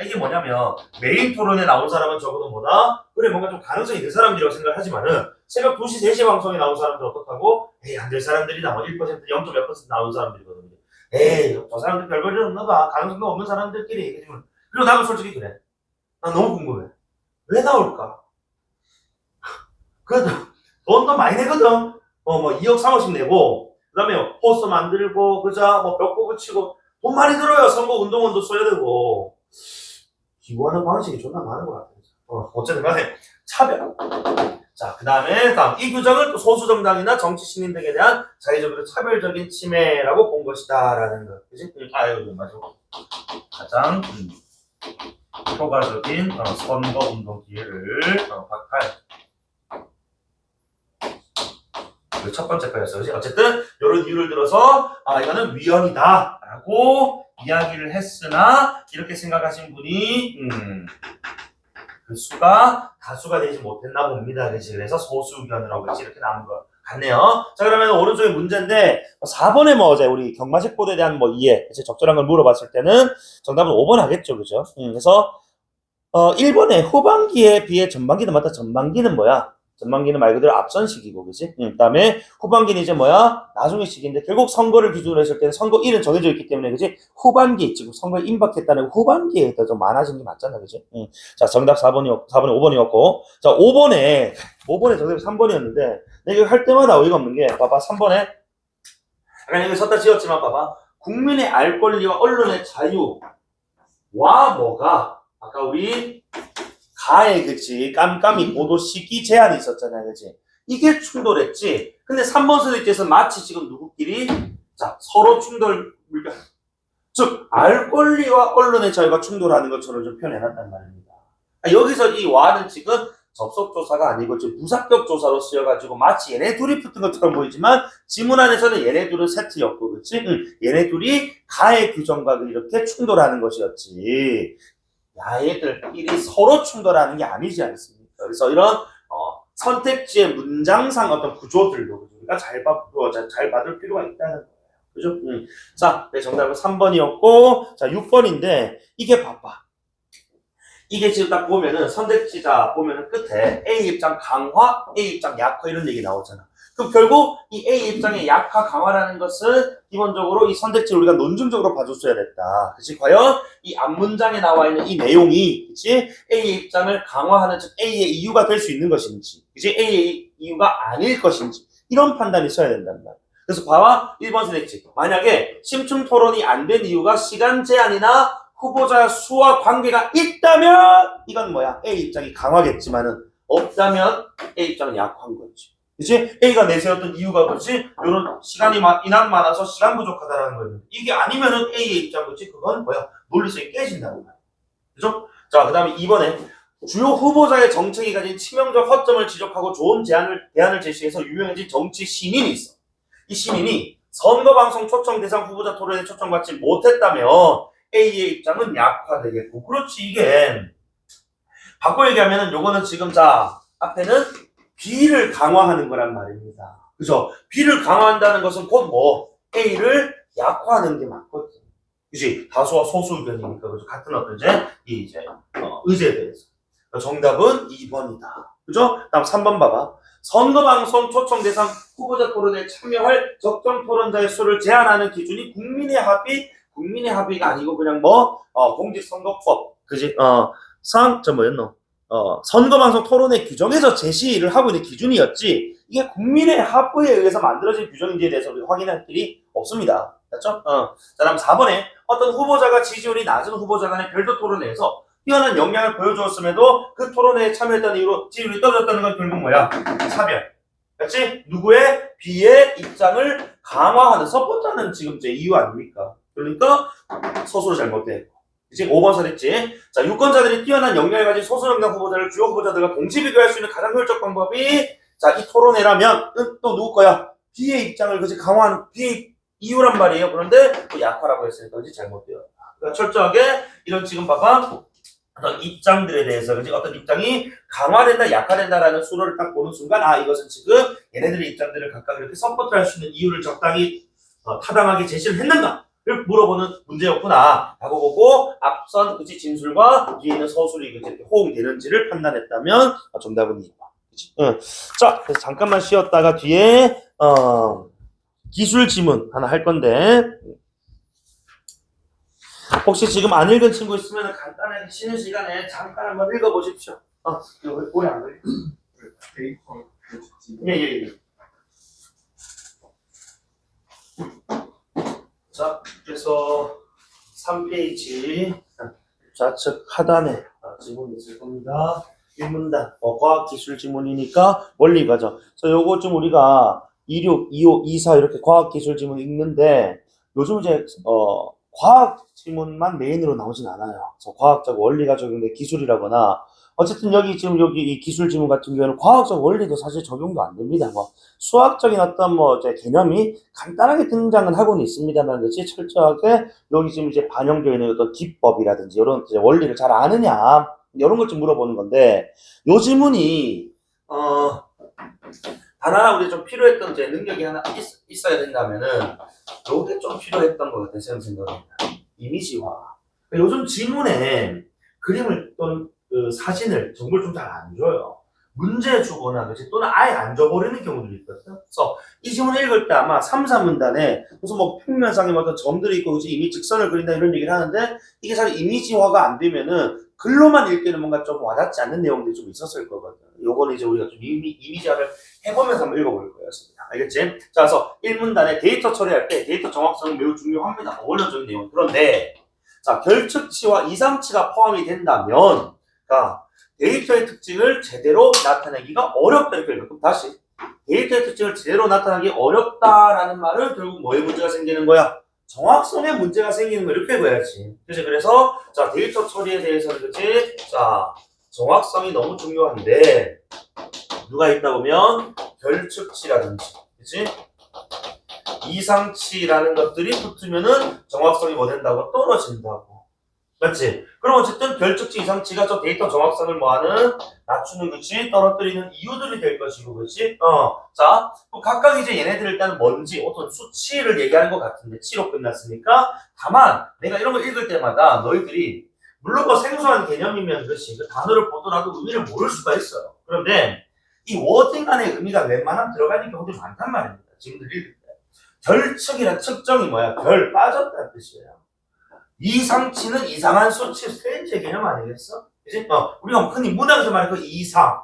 이게 뭐냐면 메인 토론에 나온 사람은 적어도 뭐다? 그래 뭔가 좀 가능성이 있는 사람들이라고 생각을 하지만은 새벽 2시, 3시 방송에 나온 사람들 어떻다고? 안 될 사람들이다. 1%, 0.몇% 나온 사람들이거든요. 저 사람들 별 볼일 없나 봐. 가능성도 없는 사람들끼리. 그리고 나도 솔직히 그래. 난 너무 궁금해. 왜 나올까? 그래도 돈도 많이 내거든. 2억, 3억씩 내고 그 다음에 포스터 만들고 그자 벽보 붙이고 돈 많이 들어요. 선거 운동원도 써야 되고 기부하는 방식이 존나 많은 것 같아요. 어쨌든 간에 차별. 자, 그 다음에 이 규정을 또 소수정당이나 정치 신인 등에 대한 자의적으로 차별적인 침해라고 본 것이다 라는 거. 그치? 이거 맞아. 가장 효과적인 선거 운동 기회를 박탈. 첫 번째 거였어. 그치? 어쨌든 이런 이유를 들어서 이거는 위헌이다 라고 이야기를 했으나 이렇게 생각하신 분이 그 수가 다수가 되지 못했나 봅니다. 그치? 그래서 소수 의견이라고 그치? 이렇게 나온 것 같네요. 자, 그러면 오른쪽에 문제인데 4번에 어제 우리 경마식 보도에 대한 이해, 그치? 적절한 걸 물어봤을 때는 정답은 5번 하겠죠. 그죠? 그래서 1번에 후반기에 비해 전반기는 맞다. 전반기는 뭐야? 전반기는 말 그대로 앞선식이고, 그지? 그 다음에 후반기는 이제 뭐야? 나중에 시기인데, 결국 선거를 기준으로 했을 때는 선거일은 정해져 있기 때문에, 그지? 후반기, 지금 선거에 임박했다는 후반기에 더 좀 많아진 게 맞잖아, 그지? 자, 정답 4번에 5번이었고, 자, 5번에 정답이 3번이었는데, 내가 이거 할 때마다 어이가 없는 게, 봐봐, 3번에, 아까 여기 썼다 지었지만, 봐봐. 국민의 알 권리와 언론의 자유와 뭐가, 아까 우리, 가에 그치 깜깜이 보도 시기 제한이 있었잖아요. 그치 이게 충돌했지. 근데 3번 선생님께서 마치 지금 누구끼리 자 서로 충돌 물결 즉 알 권리와 언론의 자유가 충돌하는 것처럼 좀 표현해놨단 말입니다. 여기서 이 와는 지금 접속 조사가 아니고 지금 무사격 조사로 쓰여가지고 마치 얘네 둘이 붙은 것처럼 보이지만 지문 안에서는 얘네 둘은 세트였고, 그렇지? 얘네 둘이 가해 규정과 이렇게 충돌하는 것이었지. 야, 얘들끼리 서로 충돌하는 게 아니지 않습니까? 그래서 이런 선택지의 문장상 어떤 구조들도 우리가 잘 받을 필요가 있다는 거예요. 그죠? 자, 네, 정답은 3번이었고, 자, 6번인데, 이게 봐봐. 이게 지금 딱 보면은, 선택지자 보면은 끝에 A 입장 강화, A 입장 약화 이런 얘기 나오잖아. 그럼 결국 이 A 입장의 약화, 강화라는 것은 기본적으로 이 선택지를 우리가 논증적으로 봐줬어야 됐다. 그치? 과연 이 앞문장에 나와 있는 이 내용이, 그치? A의 입장을 강화하는, 즉 A의 이유가 될 수 있는 것인지, 그치? A의 이유가 아닐 것인지, 이런 판단이 있어야 된단 말이야. 그래서 봐봐, 1번 선택지. 만약에 심층 토론이 안 된 이유가 시간 제한이나 후보자 수와 관계가 있다면 이건 뭐야? A 입장이 강하겠지만은 없다면 A 입장은 약한 거지. 그치? A가 내세웠던 이유가 그렇지? 요런 시간이 인원 많아서 시간 부족하다라는 거예요. 이게 아니면은 A의 입장 그렇지? 그건 뭐야? 논리성이 깨진다는 거야. 그죠? 자, 그 다음에 2번에 주요 후보자의 정책이 가진 치명적 허점을 지적하고 좋은 대안을 제시해서 유명해진 정치 신인이 있어. 이 신인이 선거방송 초청 대상 후보자 토론에 초청받지 못했다면 A의 입장은 약화되겠고, 그렇지. 이게 바꿔 얘기하면은 요거는 지금 자 앞에는 B를 강화하는 거란 말입니다. 그죠? B를 강화한다는 것은 곧 뭐 A를 약화하는 게 맞거든. 그지? 다수와 소수 의견이니까. 그죠? 같은 어떤 이제 의제에 대해서. 정답은 2번이다. 그죠? 다음 3번 봐봐. 선거방송 초청 대상 후보자 토론에 참여할 적정 토론자의 수를 제한하는 기준이 국민의 합의가 아니고 그냥 공직선거법, 그지? 선거방송 토론의 규정에서 제시를 하고 있는 기준이었지, 이게 국민의 합의에 의해서 만들어진 규정인지에 대해서 우리가 확인할 길이 없습니다. 맞죠? 자, 다음 4번에 어떤 후보자가 지지율이 낮은 후보자 간의 별도 토론회에서 뛰어난 역량을 보여주었음에도 그 토론회에 참여했다는 이유로 지지율이 떨어졌다는 건 결국 뭐야? 차별. 그렇지? 누구의? B의 입장을 강화하는, 서포트하는 지금 제 이유 아닙니까? 그러니까 서술을 잘못됐고. 이제 5번 선택지. 자, 유권자들이 뛰어난 역량을 가진 소수정당 후보자를 주요 후보자들과 동시 비교할 수 있는 가장 효율적 방법이, 자, 이 토론회라면 또 누구 거야? B의 입장을 그지 강화하는 B의 이유란 말이에요. 그런데 또 약화라고 했으니까 그지 잘못되었다. 그러니까 철저하게 이런 지금 봐봐. 어떤 입장들에 대해서, 그지? 어떤 입장이 강화된다, 약화된다라는 수로를 딱 보는 순간, 아, 이것은 지금 얘네들의 입장들을 각각 이렇게 서포트할 수 있는 이유를 적당히 타당하게 제시를 했는가를 물어보는 문제였구나 라고 보고, 앞선 그치 진술과 뒤에 있는 서술이 이렇게 호응되는지를 판단했다면 정답은 2번. 그치? 자, 그래서 잠깐만 쉬었다가 뒤에 기술 지문 하나 할 건데, 혹시 지금 안 읽은 친구 있으면 간단하게 쉬는 시간에 잠깐 한번 읽어보십시오. 이거 오래 안 걸려. 예. 자, 그래서 3페이지 좌측 하단에 지문이 있을 겁니다. 1문단 과학기술 지문이니까 원리 과정. 그래서 요거 좀 우리가 26, 25, 24 이렇게 과학기술 지문 읽는데 요즘 이제 과학 지문만 메인으로 나오진 않아요. 그래서 과학적 원리가 적용된 기술이라거나, 어쨌든 여기 이 기술 지문 같은 경우는 과학적 원리도 사실 적용도 안 됩니다. 수학적인 어떤 이제 개념이 간단하게 등장은 하고는 있습니다만, 그렇지 철저하게 여기 지금 이제 반영되어 있는 어떤 기법이라든지 이런 이제 원리를 잘 아느냐 이런 것 좀 물어보는 건데, 요 지문이 단 하나 우리 좀 필요했던 이제 능력이 하나 있어야 된다면은 요게 좀 필요했던 것 같아요. 제 생각입니다. 이미지화. 요즘 지문에 그림을 또는 사진을, 정보를 좀 잘 안 줘요. 문제 주거나 그렇지, 또는 아예 안 줘버리는 경우들이 있거든요. 그래서 이 지문 읽을 때 아마 3, 4문단에 무슨 평면상에 어떤 점들이 있고 그렇지, 이미 직선을 그린다 이런 얘기를 하는데, 이게 사실 이미지화가 안 되면은 글로만 읽기는 뭔가 좀 와닿지 않는 내용들이 좀 있었을 거거든요. 요거는 이제 우리가 좀 이미지화를 해보면서 한번 읽어볼 거였습니다. 알겠지? 자, 그래서 1문단에 데이터 처리할 때 데이터 정확성은 매우 중요합니다. 원론적인 내용. 그런데 자, 결측치와 이상치가 포함이 된다면, 그러니까 데이터의 특징을 제대로 나타내기가 어렵다 이렇게 읽어요. 그럼 다시 데이터의 특징을 제대로 나타내기 어렵다라는 말은 결국 뭐에 문제가 생기는 거야? 정확성에 문제가 생기는 거 이렇게 읽어야지. 그치? 그래서 자, 데이터 처리에 대해서는 그치? 자, 정확성이 너무 중요한데 누가 있다 보면 결측치라든지, 그치? 이상치라는 것들이 붙으면은 정확성이 뭐 된다고? 떨어진다고. 맞지? 그럼 어쨌든 결측치 이상치가 저 데이터 정확성을 뭐하는? 낮추는 것이 떨어뜨리는 이유들이 될 것이고, 그렇지? 자, 각각 이제 얘네들 일단 뭔지 어떤 수치를 얘기하는 것 같은데 치로 끝났으니까 다만 내가 이런 거 읽을 때마다 너희들이 물론 뭐 생소한 개념이면 그렇지 그 단어를 보더라도 의미를 모를 수가 있어요. 그런데 이 워딩 안에 의미가 웬만하면 들어가는 경우도 많단 말입니다. 지금들 읽을 때. 결측이란 측정이 뭐야? 결 빠졌다는 뜻이에요. 이상치는 이상한 수치 세제 개념 아니겠어? 그치? 우리가 흔히 문학에서 말하는 그 이상,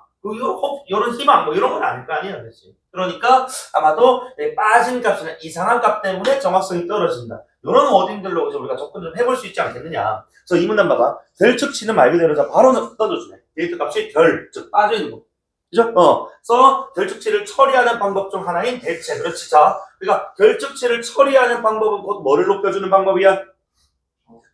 이런 희망, 뭐 이런 건 아닐 거 아니야, 그치? 그러니까 아마도 빠진 값이나 이상한 값 때문에 정확성이 떨어진다. 이런 워딩들로 우리가 접근 좀 해볼 수 있지 않겠느냐. 그래서 이 문단 봐봐. 결측치는 말 그대로 바로 던져주네. 데이터 값이 즉 빠져있는 거. 그죠? 그래서 결측치를 처리하는 방법 중 하나인 대체. 그렇지. 자, 그러니까 결측치를 처리하는 방법은 곧 뭐를 높여주는 방법이야?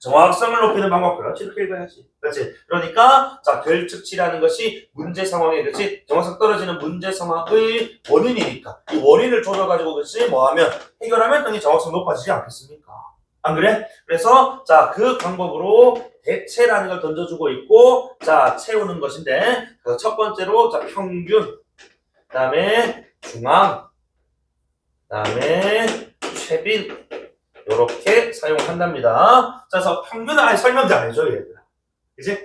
정확성을 높이는 방법. 그렇지. 이렇게 읽어야지. 그렇지. 그러니까, 자, 결측치라는 것이 문제 상황에, 그렇지. 정확성 떨어지는 문제 상황의 원인이니까. 이 원인을 조져가지고, 그렇지. 뭐 하면, 해결하면 당연히 정확성 높아지지 않겠습니까? 안 그래? 그래서, 자, 그 방법으로 대체라는 걸 던져주고 있고, 자, 채우는 것인데, 첫 번째로, 자, 평균. 그 다음에 중앙. 그 다음에 최빈. 이렇게 사용한답니다. 자, 그래서 평균은 아예 설명도 안 해줘요, 얘들아. 그치?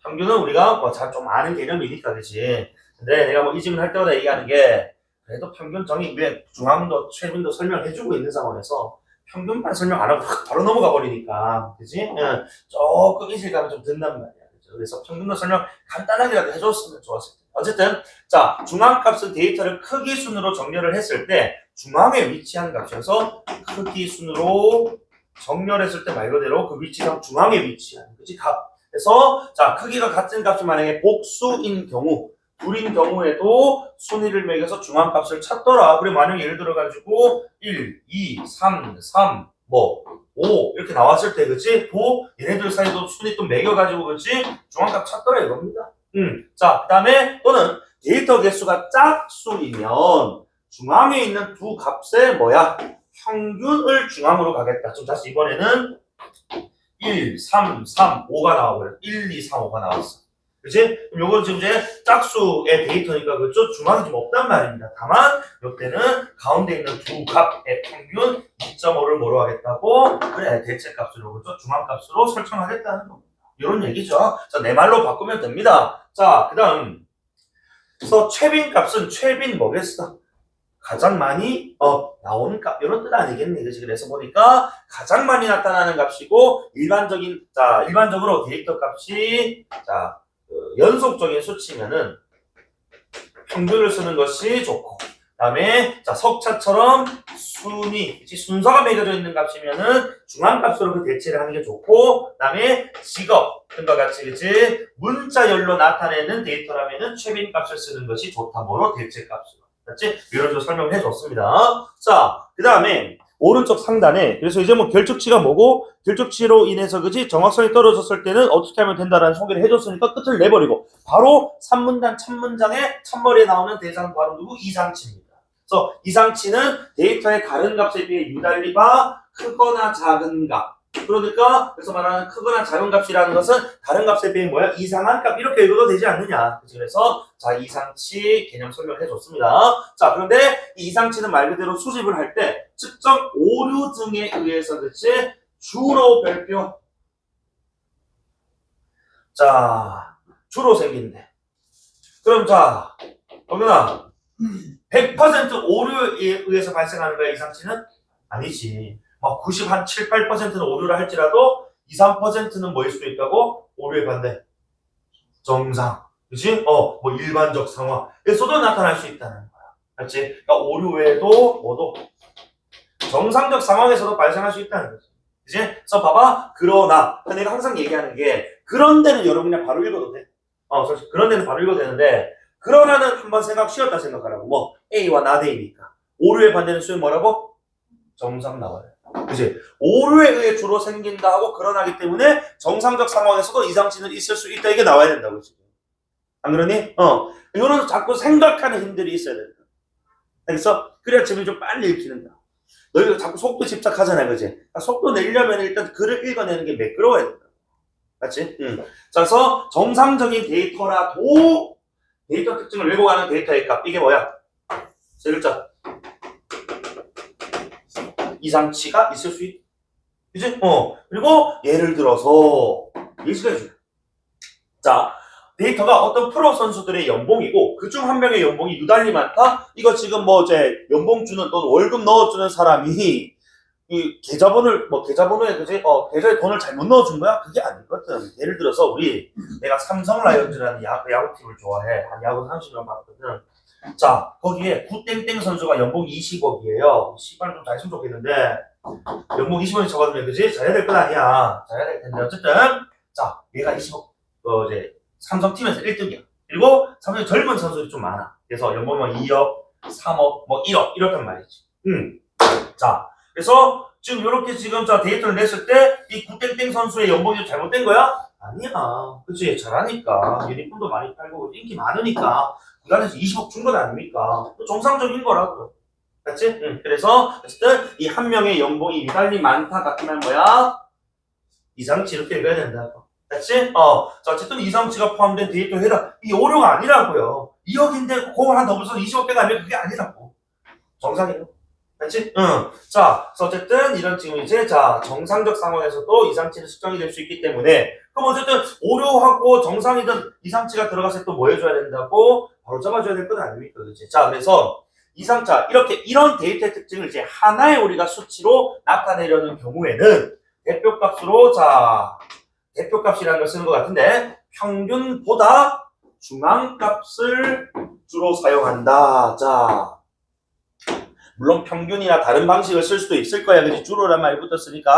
평균은 우리가 뭐 잘 좀 아는 개념이니까, 그치? 근데 내가 뭐 이 질문 할 때마다 얘기하는 게, 그래도 평균 정의 위에 중앙도, 최빈도 설명해주고 있는 상황에서 평균만 설명 안 하고 바로 넘어가 버리니까, 그치? 조금 이질감이 좀 든단 말이야. 그치? 그래서 평균도 설명 간단하게라도 해줬으면 좋았을 텐데. 어쨌든, 자, 중앙값은 데이터를 크기 순으로 정렬을 했을 때, 중앙에 위치한 값이어서 크기 순으로 정렬했을 때 말 그대로 그 위치상 중앙에 위치한 그치 값. 그래서 자 크기가 같은 값이 만약에 복수인 경우 둘인 경우에도 순위를 매겨서 중앙값을 찾더라. 그래 만약 예를 들어 가지고 1, 2, 3, 3, 뭐 5 이렇게 나왔을 때 그치 얘네들 사이도 순위 또 매겨가지고 그치 중앙값 찾더라 이겁니다. 자 그다음에 또는 데이터 개수가 짝수이면 중앙에 있는 두 값의 뭐야? 평균을 중앙으로 가겠다. 좀 다시 이번에는 1, 3, 3, 5가 나와버려. 1, 2, 3, 5가 나왔어. 그치? 그럼 요건 지금 이제 짝수의 데이터니까 그쪽 중앙이 좀 없단 말입니다. 다만 이때는 가운데 있는 두 값의 평균 2.5를 뭐로 하겠다고? 그래 대체 값으로 그죠? 중앙 값으로 설정하겠다는 겁니다. 이런 얘기죠. 자, 내 말로 바꾸면 됩니다. 자, 그 다음 그래서 최빈 값은 최빈 뭐겠어? 가장 많이 나오는 값 이런 뜻 아니겠니? 그치? 그래서 보니까 가장 많이 나타나는 값이고 일반적으로 데이터 값이 연속적인 수치면은 평균을 쓰는 것이 좋고 그다음에 석차처럼 순서가 매겨져 있는 값이면은 중앙값으로 그 대체를 하는 게 좋고 그다음에 직업 등과 같이 그치 문자열로 나타내는 데이터라면은 최빈 값을 쓰는 것이 좋다. 뭐로 대체 값으로. 맞지? 이런 식으로 설명을 해줬습니다. 자, 그 다음에 오른쪽 상단에 그래서 이제 뭐 결측치가 뭐고 결측치로 인해서 그지 정확성이 떨어졌을 때는 어떻게 하면 된다라는 소개를 해줬으니까 끝을 내버리고 바로 3문단 첫문장에 첫머리에 나오는 대상 바로 누구? 이상치입니다. 그래서 이상치는 데이터의 다른 값에 비해 유달리가 크거나 작은 값 그러니까 그래서 말하는 크거나 작은 값이라는 것은 다른 값에 비해 뭐야? 이상한 값 이렇게 읽어도 되지 않느냐. 그래서 자 이상치 개념 설명해 줬습니다. 자 그런데 이 이상치는 말 그대로 수집을 할 때 측정 오류 등에 의해서 그치 주로 별표 자 주로 생긴대. 그럼 자 범윤아 100% 오류에 의해서 발생하는 거야 이상치는? 아니지. 90, 한 7, 8%는 오류를 할지라도 2, 3%는 뭐일 수도 있다고? 오류의 반대. 정상. 그치? 뭐 일반적 상황. 에서도 나타날 수 있다는 거야. 알지? 그러니까 오류 외에도 뭐도 정상적 상황에서도 발생할 수 있다는 거지. 그치? 그래서 봐봐. 그러나 내가 항상 얘기하는 게 그런 데는 여러분 그냥 바로 읽어도 돼. 사실 그런 데는 바로 읽어도 되는데 그러나는 한번 쉬었다 생각하라고. 뭐 A와 not A니까. 오류의 반대는 수는 뭐라고? 정상 나와요. 그치? 오류에 의해 주로 생긴다 하고 그러나기 때문에 정상적 상황에서도 이상치는 있을 수 있다 이게 나와야 된다고 지금. 안 그러니? 이거는 자꾸 생각하는 힘들이 있어야 된다. 알겠어? 그래야 질문이 좀 빨리 읽히는다. 너희가 자꾸 속도 집착하잖아, 그지? 그러니까 속도 내려면 일단 글을 읽어내는 게 매끄러워야 된다. 맞지? 자, 그래서 정상적인 데이터라도 데이터 특징을 왜곡하는 데이터의 값. 이게 뭐야? 세 글자. 이상치가 있을 수 있다. 그지? 그리고 예를 들어서 예시가 해줘. 자, 데이터가 어떤 프로 선수들의 연봉이고 그중 한 명의 연봉이 유달리 많다? 이거 지금 뭐 이제 연봉 주는 또는 월급 넣어주는 사람이 이 계좌번호에 그지? 계좌에 돈을 잘못 넣어준 거야? 그게 아니거든. 예를 들어서 내가 삼성 라이온즈라는 야구팀을 좋아해. 한 야구 30년 봤거든. 자, 거기에 구땡땡 선수가 연봉 20억이에요. 시발 좀 잘했으면 좋겠는데 연봉 20억이 적어두면 그지? 잘해야 될 건 아니야. 잘해야 될 텐데 어쨌든 자, 얘가 20억 이제 삼성팀에서 1등이야. 그리고 삼성에 젊은 선수들이 좀 많아. 그래서 연봉이 뭐 2억, 3억, 뭐 1억 이렇단 말이지. 자, 그래서 지금 이렇게 지금 자 데이터를 냈을 때 이 구땡땡 선수의 연봉이 좀 잘못된 거야? 아니야. 그치? 잘하니까 유니폼도 많이 팔고 인기 많으니까 구단에서 20억 준 건 아닙니까? 정상적인 거라고. 맞지? 그래서 어쨌든 이 한 명의 연봉이 유달리 많다 같으면 뭐야? 이상치 이렇게 읽어야 된다고. 맞지? 자, 어쨌든 이상치가 포함된 데이터 해당. 이게 오류가 아니라고요. 2억인데 그걸 하나 더 붙여서 20억대가 아니면 그게 아니라고. 정상이에요. 맞지? 자, 그래서 어쨌든 이런 지금 이제 자 정상적 상황에서도 이상치는 측정이 될 수 있기 때문에 그럼 어쨌든 오류하고 정상이든 이상치가 들어갔을 때 또 뭐 해줘야 된다고? 바로 잡아줘야 될 건 아닙니까? 그치? 자, 그래서 이상차 이런 데이터의 특징을 이제 하나의 우리가 수치로 나타내려는 경우에는 대표값으로 자 대표값이라는 걸 쓰는 것 같은데 평균보다 중앙값을 주로 사용한다. 자, 물론 평균이나 다른 방식을 쓸 수도 있을 거야. 그지? 주로란 말이 붙었으니까.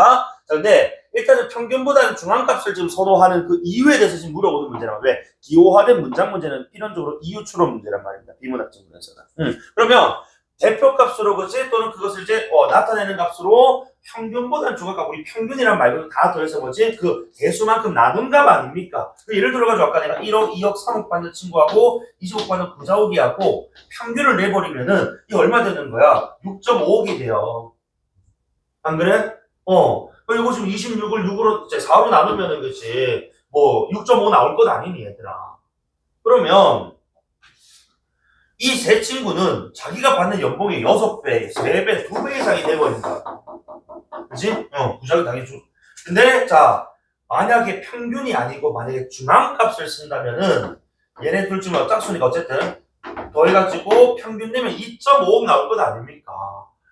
자, 근데 일단은 평균보다는 중앙값을 지금 선호하는 그 이유에 대해서 지금 물어보는 문제란 말이야. 왜? 기호화된 문장 문제는 필연적으로 이유 추론 문제란 말입니다. 비문학적 문제에서는. 그러면 대표값으로 그지? 또는 그것을 이제 나타내는 값으로 평균보다는 중앙값, 우리 평균이란 말고는 다 더해서 뭐지? 그 개수만큼 나눈 값 아닙니까? 예를 들어가지고 아까 내가 1억, 2억, 3억 받는 친구하고 20억 받는 부자옥이하고 평균을 내버리면은 이게 얼마 되는 거야? 6.5억이 돼요. 안 그래? 이거 지금 26을 6으로 이제 4로 나누면은 그치? 뭐 6.5 나올 것 아니니 얘들아. 그러면 이 세 친구는 자기가 받는 연봉의 6배, 3배, 2배 이상이 돼버린다. 그치? 부자가 당연히 근데 자 만약에 평균이 아니고 만약에 중앙값을 쓴다면은 얘네 둘 중에 짝수니까 어쨌든 더해가지고 평균 내면 2.5억 나올 것 아닙니까?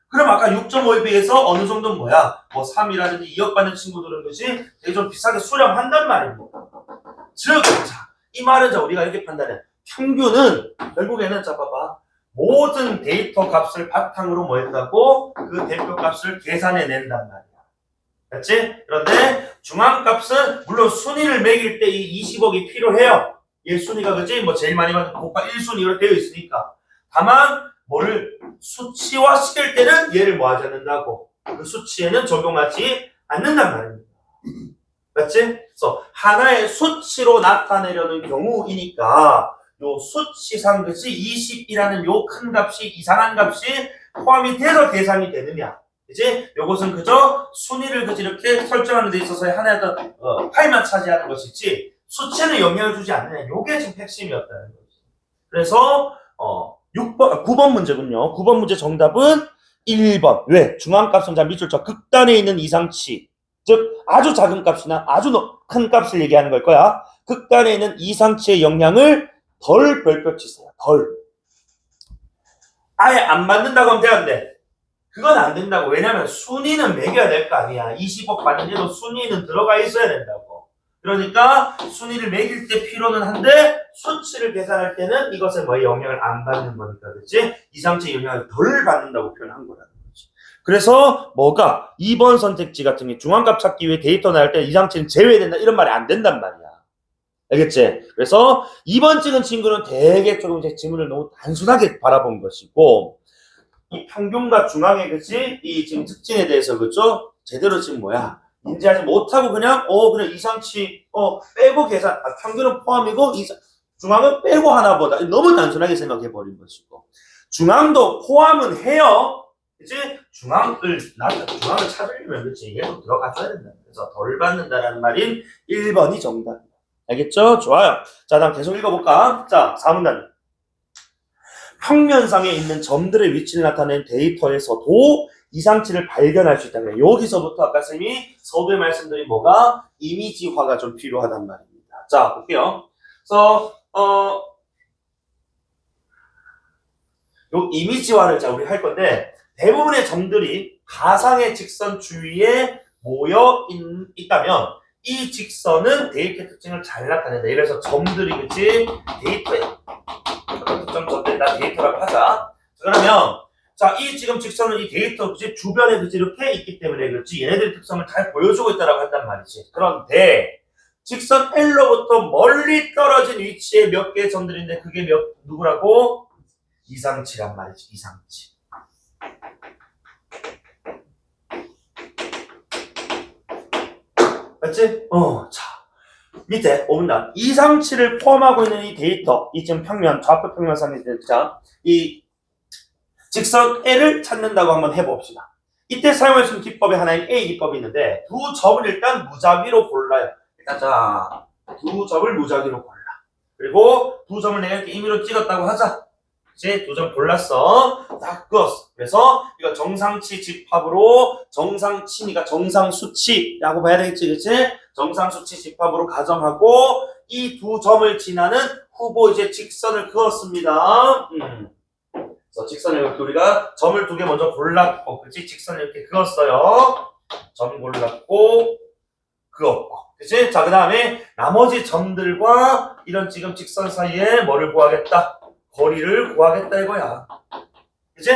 그럼 아까 6.5에 비해서 어느 정도는 뭐야? 뭐 3이라든지 2억 받는 친구들은 그지? 되게 좀 비싸게 수령한단 말입니다. 즉, 자, 이 말은 자 우리가 이렇게 판단해. 평균은 결국에는 자 봐봐. 모든 데이터 값을 바탕으로 뭐 했다고? 그 대표 값을 계산해 낸단 말이야. 맞지? 그런데 중앙값은 물론 순위를 매길 때 이 20억이 필요해요. 얘 순위가 그지? 뭐 제일 많이 받는 고가 1순위로 되어 있으니까. 다만 뭐를 수치화시킬 때는 얘를 뭐 하지 않는다고? 그 수치에는 적용하지 않는단 말입니다. 맞지? 그래서 하나의 수치로 나타내려는 경우이니까 요 수치상 그지 20이라는 요 큰 값이 이상한 값이 포함이 돼서 계산이 되느냐, 그지? 요것은 그저 순위를 그지 이렇게 설정하는 데 있어서 하나의 파일만 차지하는 것이지 수치는 영향을 주지 않느냐. 요게 지금 핵심이었다는 거지. 그래서 9번 문제군요. 9번 문제 정답은 1번. 왜? 중앙값은 자 밑줄 쳐 극단에 있는 이상치, 즉 아주 작은 값이나 아주 큰 값을 얘기하는 걸 거야. 극단에 있는 이상치의 영향을 덜 별표 치세요. 덜. 아예 안 받는다고 하면 되는데 그건 안 된다고. 왜냐면 순위는 매겨야 될 거 아니야. 20억 받는데도 순위는 들어가 있어야 된다고. 그러니까 순위를 매길 때 필요는 한데 수치를 계산할 때는 이것에 뭐 영향을 안 받는 거니까, 그렇지? 이상치의 영향을 덜 받는다고 표현한 거라는 거지. 그래서 뭐가 2번 선택지 같은 게 중앙값 찾기 위해 데이터 나올 때 이상치는 제외된다 이런 말이 안 된단 말이야. 알겠지? 그래서 2번 찍은 친구는 되게 조금 이제 지문을 너무 단순하게 바라본 것이고, 이 평균과 중앙의 그치? 이 지금 특징에 대해서 그죠? 제대로 지금 뭐야? 인지하지 못하고 그냥 그냥 이상치 빼고 계산, 평균은 포함이고 중앙은 빼고 하나보다 너무 단순하게 생각해 버린 것이고 중앙도 포함은 해요. 그치? 중앙을 찾으려면 그치? 얘도 들어가줘야 된다. 그래서 덜 받는다라는 말인 1번이 정답. 알겠죠? 좋아요. 자, 다음 계속 읽어볼까? 자, 4문단. 평면상에 있는 점들의 위치를 나타낸 데이터에서도 이상치를 발견할 수 있다. 그래. 여기서부터 아까 쌤이 서두에 말씀드린 뭐가 이미지화가 좀 필요하단 말입니다. 자, 볼게요. 그래서 요 이미지화를 자 우리 할 건데 대부분의 점들이 가상의 직선 주위에 모여 있다면 이 직선은 데이터 특징을 잘 나타낸다. 예를 들어서 점들이 그치 데이터에 어떤 특정 점들이 다 데이터라고 하자. 그러면 자 이 지금 직선은 이 데이터 그치 주변에 그치 이렇게 있기 때문에 그렇지 얘네들의 특성을 잘 보여주고 있다라고 한단 말이지. 그런데 직선 L로부터 멀리 떨어진 위치에 몇 개의 점들인데 그게 누구라고? 이상치란 말이지. 이상치. 맞지? 자 밑에 5분단 이상치를 포함하고 있는 이 데이터 이 지금 평면 좌표 평면상의 데이터 이 직선 L을 찾는다고 한번 해봅시다. 이때 사용할 수 있는 기법이 하나인 A 기법이 있는데 두 점을 일단 무작위로 골라요. 일단 자 두 점을 무작위로 골라. 그리고 두 점을 내가 이렇게 임의로 찍었다고 하자. 이제 두 점 골랐어. 딱 그었어. 그래서 이거 정상치 집합으로 정상치니까 정상수치라고 봐야 되겠지, 그치? 정상수치 집합으로 가정하고 이 두 점을 지나는 후보 이제 직선을 그었습니다. 그래서 직선을 이렇게 우리가 점을 두 개 먼저 골랐고, 그치? 직선을 이렇게 그었어요. 점 골랐고, 그었고. 그치? 자, 그 다음에 나머지 점들과 이런 지금 직선 사이에 뭐를 구하겠다? 거리를 구하겠다 이거야. 그치?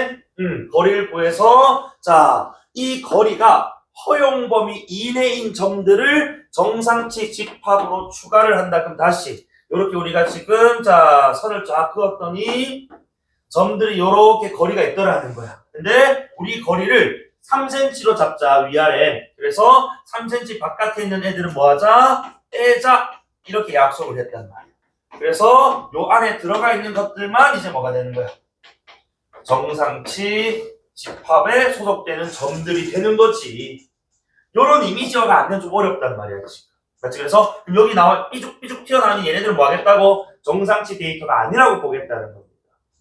거리를 구해서 자, 이 거리가 허용 범위 이내인 점들을 정상치 집합으로 추가를 한다. 그럼 다시 이렇게 우리가 지금 자, 선을 쫙 그었더니 점들이 이렇게 거리가 있더라는 거야. 근데 우리 거리를 3cm로 잡자 위아래. 그래서 3cm 바깥에 있는 애들은 뭐 하자? 떼자. 이렇게 약속을 했단 말이야. 그래서 요 안에 들어가 있는 것들만 이제 뭐가 되는 거야? 정상치 집합에 소속되는 점들이 되는 거지. 요런 이미지화가 안 되면 좀 어렵단 말이야, 지금. 맞지? 그래서 여기 나와 삐죽삐죽 튀어나오는 얘네들은 뭐 하겠다고? 정상치 데이터가 아니라고 보겠다는 겁니다.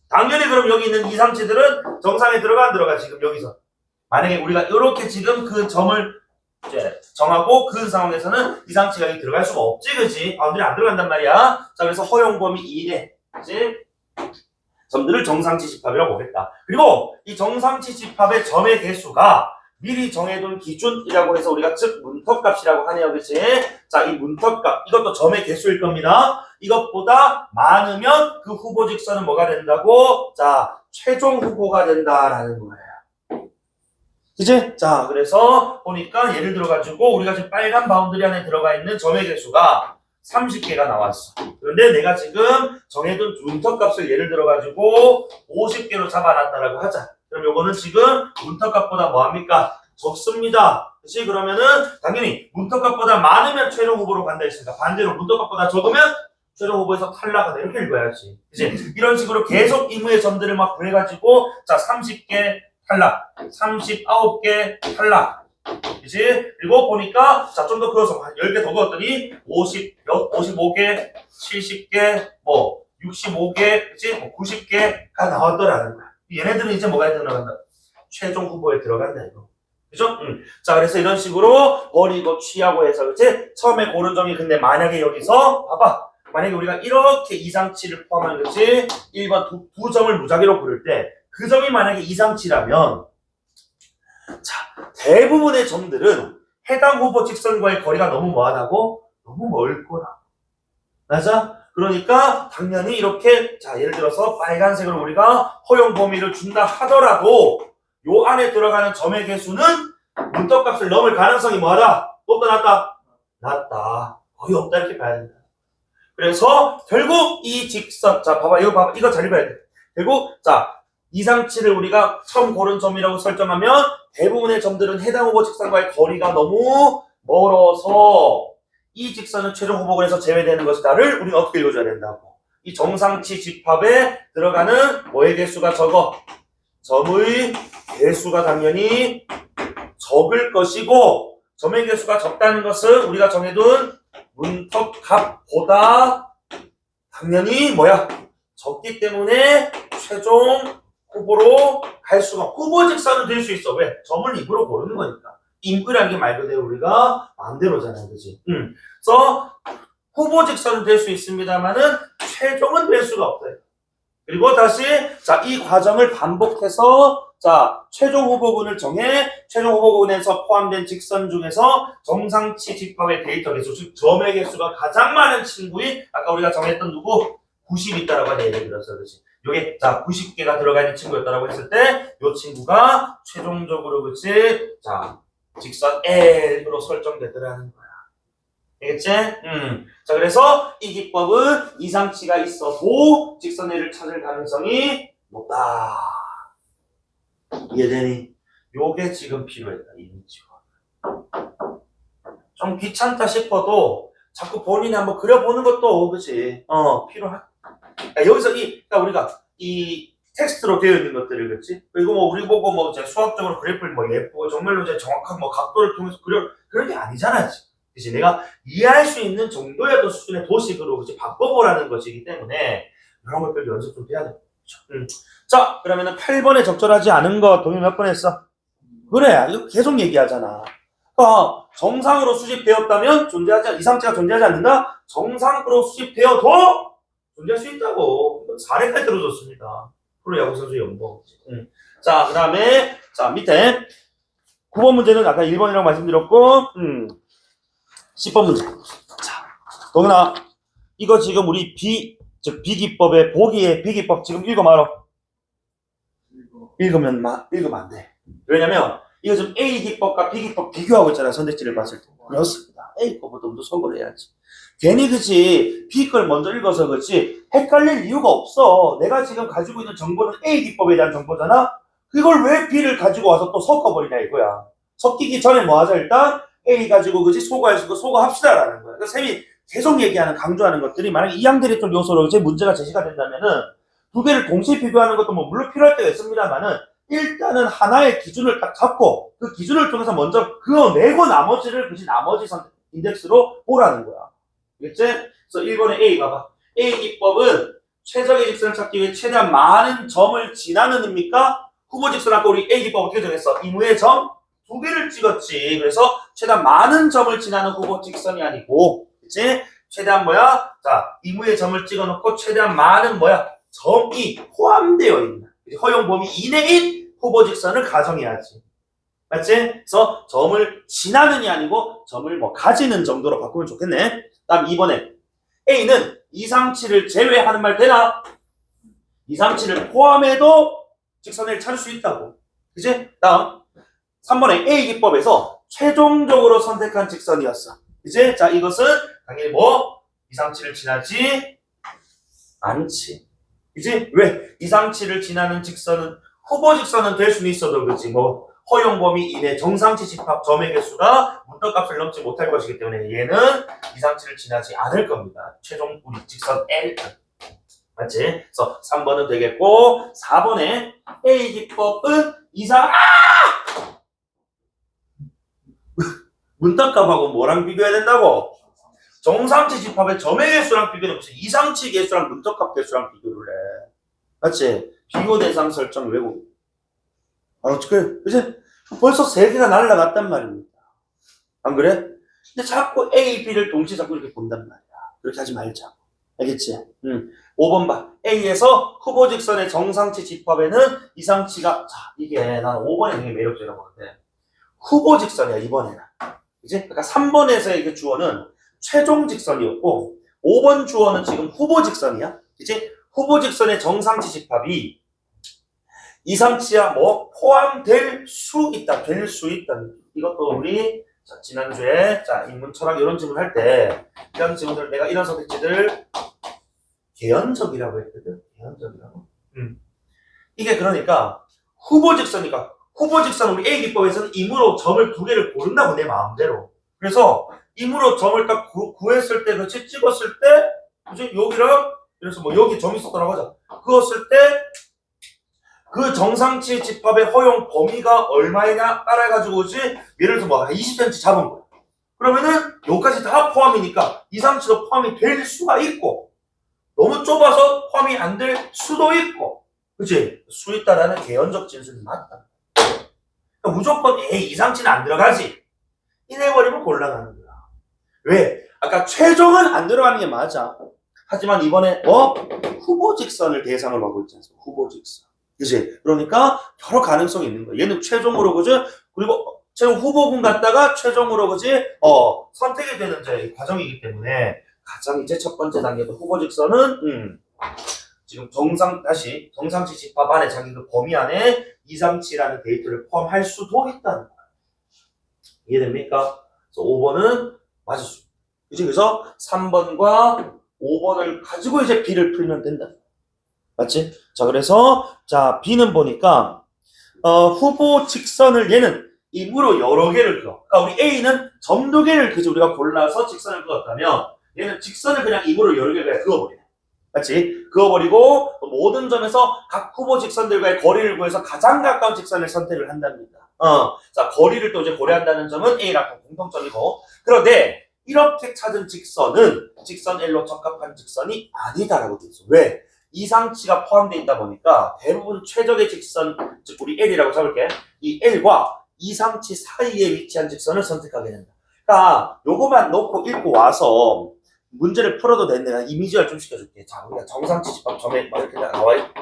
당연히 그럼 여기 있는 이상치들은 정상에 들어가 안 들어가 지금 여기서. 만약에 우리가 이렇게 지금 그 점을 이제 정하고 그 상황에서는 이상치가 여기 들어갈 수가 없지, 그지? 아들이 안 들어간단 말이야. 자, 그래서 허용 범위 이내, 그지? 점들을 정상치 집합이라고 보겠다. 그리고 이 정상치 집합의 점의 개수가 미리 정해둔 기준이라고 해서 우리가 즉 문턱값이라고 하네요, 그치? 자, 이 문턱값 이것도 점의 개수일 겁니다. 이것보다 많으면 그 후보 직선은 뭐가 된다고? 자, 최종 후보가 된다라는 거예요. 그치? 자, 그래서 보니까 예를 들어가지고 우리가 지금 빨간 바운드리 안에 들어가 있는 점의 개수가 30개가 나왔어. 그런데 내가 지금 정해둔 문턱값을 예를 들어가지고 50개로 잡아놨다라고 하자. 그럼 요거는 지금 문턱값보다 뭐합니까? 적습니다. 그치? 그러면은 당연히 문턱값보다 많으면 최종 후보로 간다 했으니까 반대로 문턱값보다 적으면 최종 후보에서 탈락하다 이렇게 읽어야지. 그치? 이런 식으로 계속 임의의 점들을 막 구해가지고 자 30개 탈락, 39개 탈락. 그치? 그리고 보니까 자 좀 더 그어서 10개 더 그었더니 55개, 70개, 뭐 65개, 그치? 뭐 90개가 나왔더라는 거야. 얘네들은 이제 뭐가 들어간다? 최종 후보에 들어간다 이거. 그죠? 자 그래서 이런 식으로 버리고 취하고 해서 그치? 처음에 고른 점이 근데 만약에 여기서 봐봐. 만약에 우리가 이렇게 이상치를 포함한 그치? 1번 두 점을 무작위로 고를 때 그 점이 만약에 이상치라면 자 대부분의 점들은 해당 후보 직선과의 거리가 너무 뭐하다고? 너무 멀 거라. 맞아? 그러니까 당연히 이렇게 자 예를 들어서 빨간색으로 우리가 허용 범위를 준다 하더라도 요 안에 들어가는 점의 개수는 문턱값을 넘을 가능성이 뭐하다? 높다 낮다? 낮다. 거의 없다 이렇게 봐야 된다. 그래서 결국 이 직선 자 봐봐 이거 잘 읽어야 돼. 결국 자 이상치를 우리가 처음 고른 점이라고 설정하면 대부분의 점들은 해당 후보 직선과의 거리가 너무 멀어서 이 직선은 최종 후보군에서 제외되는 것이다를 우리가 어떻게 읽어줘야 된다고? 이 정상치 집합에 들어가는 뭐의 개수가 적어? 점의 개수가 당연히 적을 것이고, 점의 개수가 적다는 것은 우리가 정해둔 문턱값보다 당연히 뭐야? 적기 때문에 최종 후보로 갈 수가, 후보 직선은 될 수 있어. 왜? 점을 입으로 고르는 거니까. 임의라는 게 말 그대로 우리가 마음대로잖아, 그지? 그래서 후보 직선은 될 수 있습니다만은 최종은 될 수가 없어요. 그리고 다시 자, 이 과정을 반복해서 자, 최종 후보군을 정해 최종 후보군에서 포함된 직선 중에서 정상치 집합의 데이터 개수, 즉 점의 개수가 가장 많은 친구인 아까 우리가 정했던 누구? 90이 있다라고 하는 예를 들어서 그렇지. 요게 자 90개가 들어가 있는 친구였다라고 했을 때 요 친구가 최종적으로 그치 자 직선 L으로 설정되더라는 거야. 알겠지? 자 그래서 이 기법은 이상치가 있어도 직선 L을 찾을 가능성이 높다. 이해되니? 요게 지금 필요했다. 이미지와. 좀 귀찮다 싶어도 자꾸 본인이 한번 그려보는 것도 그치? 필요한. 그러니까 여기서 그러니까 우리가 이 텍스트로 되어 있는 것들을 그렇지? 그리고 뭐 우리 보고 뭐 이제 수학적으로 그래프를 뭐 예쁘고 정말로 이제 정확한 뭐 각도를 통해서 그런 게 아니잖아, 그치? 내가 이해할 수 있는 정도의 어떤 수준의 도식으로 그치? 바꿔보라는 것이기 때문에 이런 것들 연습 좀 해야 돼. 자, 그러면은 8번에 적절하지 않은 거 동의 몇 번 했어? 그래, 이거 계속 얘기하잖아. 정상으로 수집되었다면 이상치가 존재하지 않는다? 정상으로 수집되어도 존재할 수 있다고. 사례까지 들어줬습니다. 프로야구 선수 연봉. 자, 그 다음에, 자, 밑에 9번 문제는 아까 1번이라고 말씀드렸고, 10번 문제. 자, 동현아, 이거 지금 우리 비기법의 보기의 비기법 지금 읽어 말어. 읽으면 안 돼. 왜냐면, 이거 지금 A기법과 B기법 비교하고 있잖아, 선택지를 봤을 때. 그렇습니다. A기법부터 먼저 소거를 해야지. 괜히 그치 B 걸 먼저 읽어서 그렇지 헷갈릴 이유가 없어. 내가 지금 가지고 있는 정보는 A 기법에 대한 정보잖아. 그걸 왜 B를 가지고 와서 또 섞어버리냐 이거야. 섞이기 전에 뭐 하자 일단 A 가지고 그치 소거합시다라는 거야. 그러니까 쌤이 계속 얘기하는 강조하는 것들이 만약에 이항대립적 요소로 이제 문제가 제시가 된다면은 두 개를 동시에 비교하는 것도 뭐 물론 필요할 때가 있습니다만은 일단은 하나의 기준을 딱 잡고 그 기준을 통해서 먼저 그어내고 나머지를 그치 나머지 인덱스로 보라는 거야. 알겠지? 그래서 1번에 A 봐봐. A 기법은 최적의 직선을 찾기 위해 최대한 많은 점을 지나는 입니까? 후보 직선 아까 우리 A 기법 어떻게 정했어? 이무의 점 2개를 찍었지. 그래서 최대한 많은 점을 지나는 후보 직선이 아니고, 그치? 최대한 뭐야? 자, 이무의 점을 찍어놓고 최대한 많은 뭐야? 점이 포함되어 있는 허용 범위 이내인 후보 직선을 가정해야지. 맞지? 그래서 점을 지나는이 아니고 점을 뭐 가지는 정도로 바꾸면 좋겠네. 다음 2번에 A는 이상치를 제외하는 말 되나? 이상치를 포함해도 직선을 찾을 수 있다고. 그치? 다음 3번에 A 기법에서 최종적으로 선택한 직선이었어. 그치? 자, 이것은 당연히 뭐? 이상치를 지나지 않지. 그치? 왜? 이상치를 지나는 직선은 후보 직선은 될 수는 있어도 그치? 뭐 허용 범위 이내 정상치 집합 점의 개수가 문턱값을 넘지 못할 것이기 때문에 얘는 이상치를 지나지 않을 겁니다. 최종 우리 직선 L. 맞지? 그래서 3번은 되겠고 4번에 A 기법은 문턱값하고 뭐랑 비교해야 된다고? 정상치 집합의 점의 개수랑 비교는 무슨 이상치 개수랑 문턱값 개수랑 비교를 해. 맞지? 비교 대상 설정 외국. 그래, 그치? 벌써 3개가 날라갔단 말입니다. 안 그래? 근데 자꾸 A, B를 동시에 자꾸 이렇게 본단 말이야. 그렇게 하지 말자. 알겠지? 5번 봐. A에서 후보 직선의 정상치 집합에는 이상치가, 자, 이게 나는 5번에 되게 매력적이라고 보는데, 후보 직선이야, 이번에는. 그치? 그러니까 3번에서의 이게 주어는 최종 직선이었고, 5번 주어는 지금 후보 직선이야. 그치? 후보 직선의 정상치 집합이 이상치야 뭐 포함될 수 있다, 될 수 있다. 이것도 우리 자, 지난주에 자 인문 철학 이런 질문 할 때 이런 질문들 내가 이런 선택지들 개연적이라고 했거든. 개연적이라고. 이게 그러니까 후보 직선이니까 후보 직선 우리 A 기법에서는 임으로 점을 2개를 고른다고 내 마음대로. 그래서 임으로 점을 딱 구했을 때, 그렇지 찍었을 때, 그치 여기랑 그래서 뭐 여기 점이 있었다고 하자. 그거 쓸 때 그 정상치 집합의 허용 범위가 얼마이냐 따라가지고 오지. 예를 들어서 뭐 20cm 잡은 거야. 그러면은 여기까지 다 포함이니까 이상치도 포함이 될 수가 있고 너무 좁아서 포함이 안 될 수도 있고, 그치? 수 있다라는 개연적 진술이 맞다. 그러니까 무조건 이상치는 안 들어가지. 이래버리면 곤란하는 거야. 왜? 아까 최종은 안 들어가는 게 맞아. 하지만 이번에 후보 직선을 대상으로 하고 있지 않습니까? 후보 직선. 그치? 그러니까 여러 가능성이 있는 거야. 얘는 최종으로, 그죠? 그리고 최종 후보군 갔다가 최종으로, 그지? 선택이 되는 이제 과정이기 때문에 가장 이제 첫 번째 단계도 후보 직선은 지금 정상치 집합 안에 자기 그 범위 안에 이상치라는 데이터를 포함할 수도 있다는 거야. 이해됩니까? 그래서 5번은 맞을 수 있다. 그치? 그래서 3번과 5번을 가지고 이제 B를 풀면 된다. 맞지? 자, 그래서 자, B는 보니까 후보 직선을 얘는 임으로 여러 개를 그어. 그러니까 우리 A는 점 두 개를 그지 우리가 골라서 직선을 그었다면 얘는 직선을 그냥 임으로 여러 개를 그어버리네. 맞지? 그어버리고 모든 점에서 각 후보 직선들과의 거리를 구해서 가장 가까운 직선을 선택을 한답니다. 자, 거리를 또 이제 고려한다는 점은 A랑 공통점이고, 그런데 이렇게 찾은 직선은 직선 L로 적합한 직선이 아니다라고 돼 있어. 왜? 이상치가 포함되어 있다 보니까 대부분 최적의 직선, 즉 우리 L이라고 잡을게. 이 L과 이상치 사이에 위치한 직선을 선택하게 된다. 그러니까 요거만 놓고 읽고 와서 문제를 풀어도 되는데 이미지화 좀 시켜줄게. 자, 우리가 정상치 집합 점에 막 이렇게 나와 있고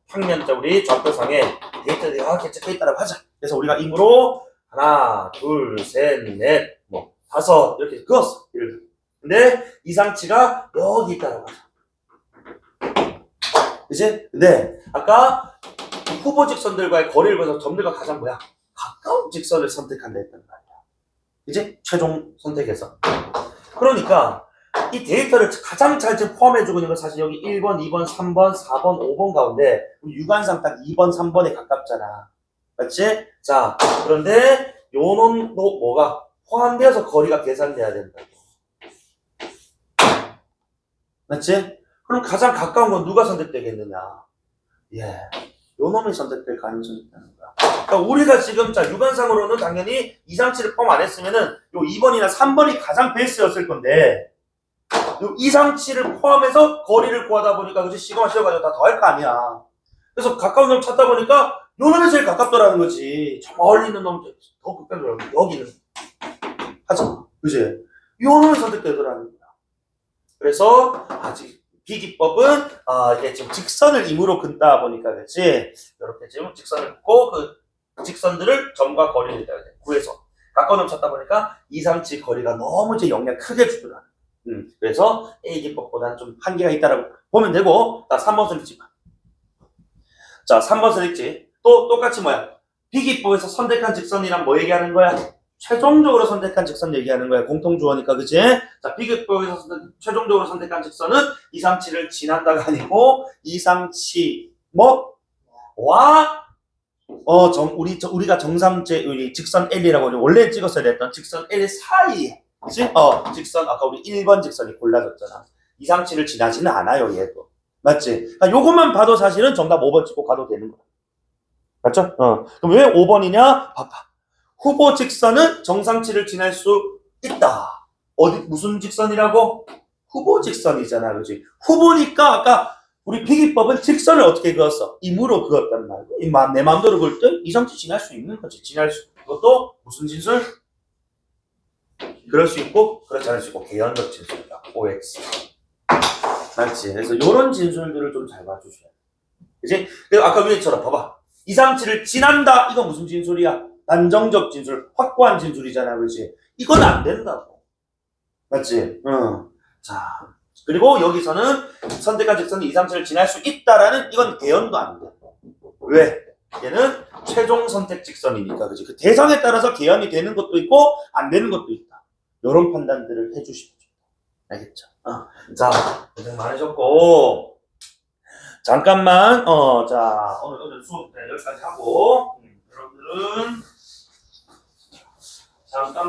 평면자 우리 좌표상에 데이터들이 이렇게 적혀있다고 하자. 그래서 우리가 임으로 하나, 둘, 셋, 넷, 뭐 다섯 이렇게 그었어. 근데 이상치가 여기 있다고 하자. 그치? 근데 아까 후보 직선들과의 거리를 구해서 점들과 가장 뭐야? 가까운 직선을 선택한다 했단 말이야. 그치? 최종 선택에서. 그러니까 이 데이터를 가장 잘 지금 포함해주고 있는 건 사실 여기 1번, 2번, 3번, 4번, 5번 가운데 유관상 딱 2번, 3번에 가깝잖아. 맞지? 자, 그런데 요 놈도 뭐가 포함되어서 거리가 계산돼야 된다. 맞지? 그럼 가장 가까운 건 누가 선택되겠느냐? 예, 요 놈이 선택될 가능성이 있다는 거야. 그러니까 우리가 지금 자 유관상으로는 당연히 이상치를 포함 안 했으면은 요 2번이나 3번이 가장 베이스였을 건데 요 이상치를 포함해서 거리를 구하다 보니까 그치 시그마 씌워가지고 다 더할 거 아니야. 그래서 가까운 놈 찾다 보니까 요 놈이 제일 가깝더라는 거지. 저 멀리 있는 놈 더 가깝더라고. 여기는 하자. 그치? 요 놈이 선택되더라는 거야. 그래서 아직 비기법은 이게 지금 직선을 임으로 긋다 보니까 그렇지. 이렇게 지금 직선을 긋고 그 직선들을 점과 거리를 구해서 가까운 놈 찾다 보니까 이상치 거리가 너무 이제 영향 크게 주더라. 그래서 A 기법보다는 좀 한계가 있다라고 보면 되고, 자 3번 선택지. 자 3번 선택지 또 똑같이 뭐야? B 기법에서 선택한 직선이란 뭐 얘기하는 거야? 최종적으로 선택한 직선 얘기하는 거야. 공통주어니까, 그치? 자, 비교법에서 최종적으로 선택한 직선은 이상치를 지난다가 아니고, 이상치, 우리가 정상제, 우리 직선 L이라고 원래 찍었어야 됐던 직선 L 사이에, 그치? 직선, 아까 우리 1번 직선이 골라졌잖아. 이상치를 지나지는 않아요, 얘도. 맞지? 그러니까 요것만 봐도 사실은 정답 5번 찍고 가도 되는 거야. 맞죠? 그럼 왜 5번이냐? 봐봐. 후보 직선은 정상치를 지날 수 있다. 무슨 직선이라고? 후보 직선이잖아, 그지? 후보니까 아까 우리 비기법은 직선을 어떻게 그었어? 임으로 그었단 말이야. 내 마음대로 그을 때 이상치 지날 수 있는 거지. 그것도 무슨 진술? 그럴 수 있고, 그렇지 않을 수 있고, 개연적 진술이다. OX. 맞지? 그래서 이런 진술들을 좀 잘 봐주셔야 돼. 그지? 그리고 아까 위에처럼 봐봐. 이상치를 지난다. 이건 무슨 진술이야? 단정적 진술, 확고한 진술이잖아, 그렇지? 이건 안 된다고. 맞지? 자, 그리고 여기서는 선택한 직선이 이상치를 지날 수 있다라는 이건 개연도 안 돼. 왜? 얘는 최종 선택 직선이니까, 그렇지? 그 대상에 따라서 개연이 되는 것도 있고 안 되는 것도 있다. 이런 판단들을 해주시면 좋다. 알겠죠? 자, 고생 많으셨고 잠깐만, 자 오늘 수업 여기까지 하고 여러분들은 잠깐.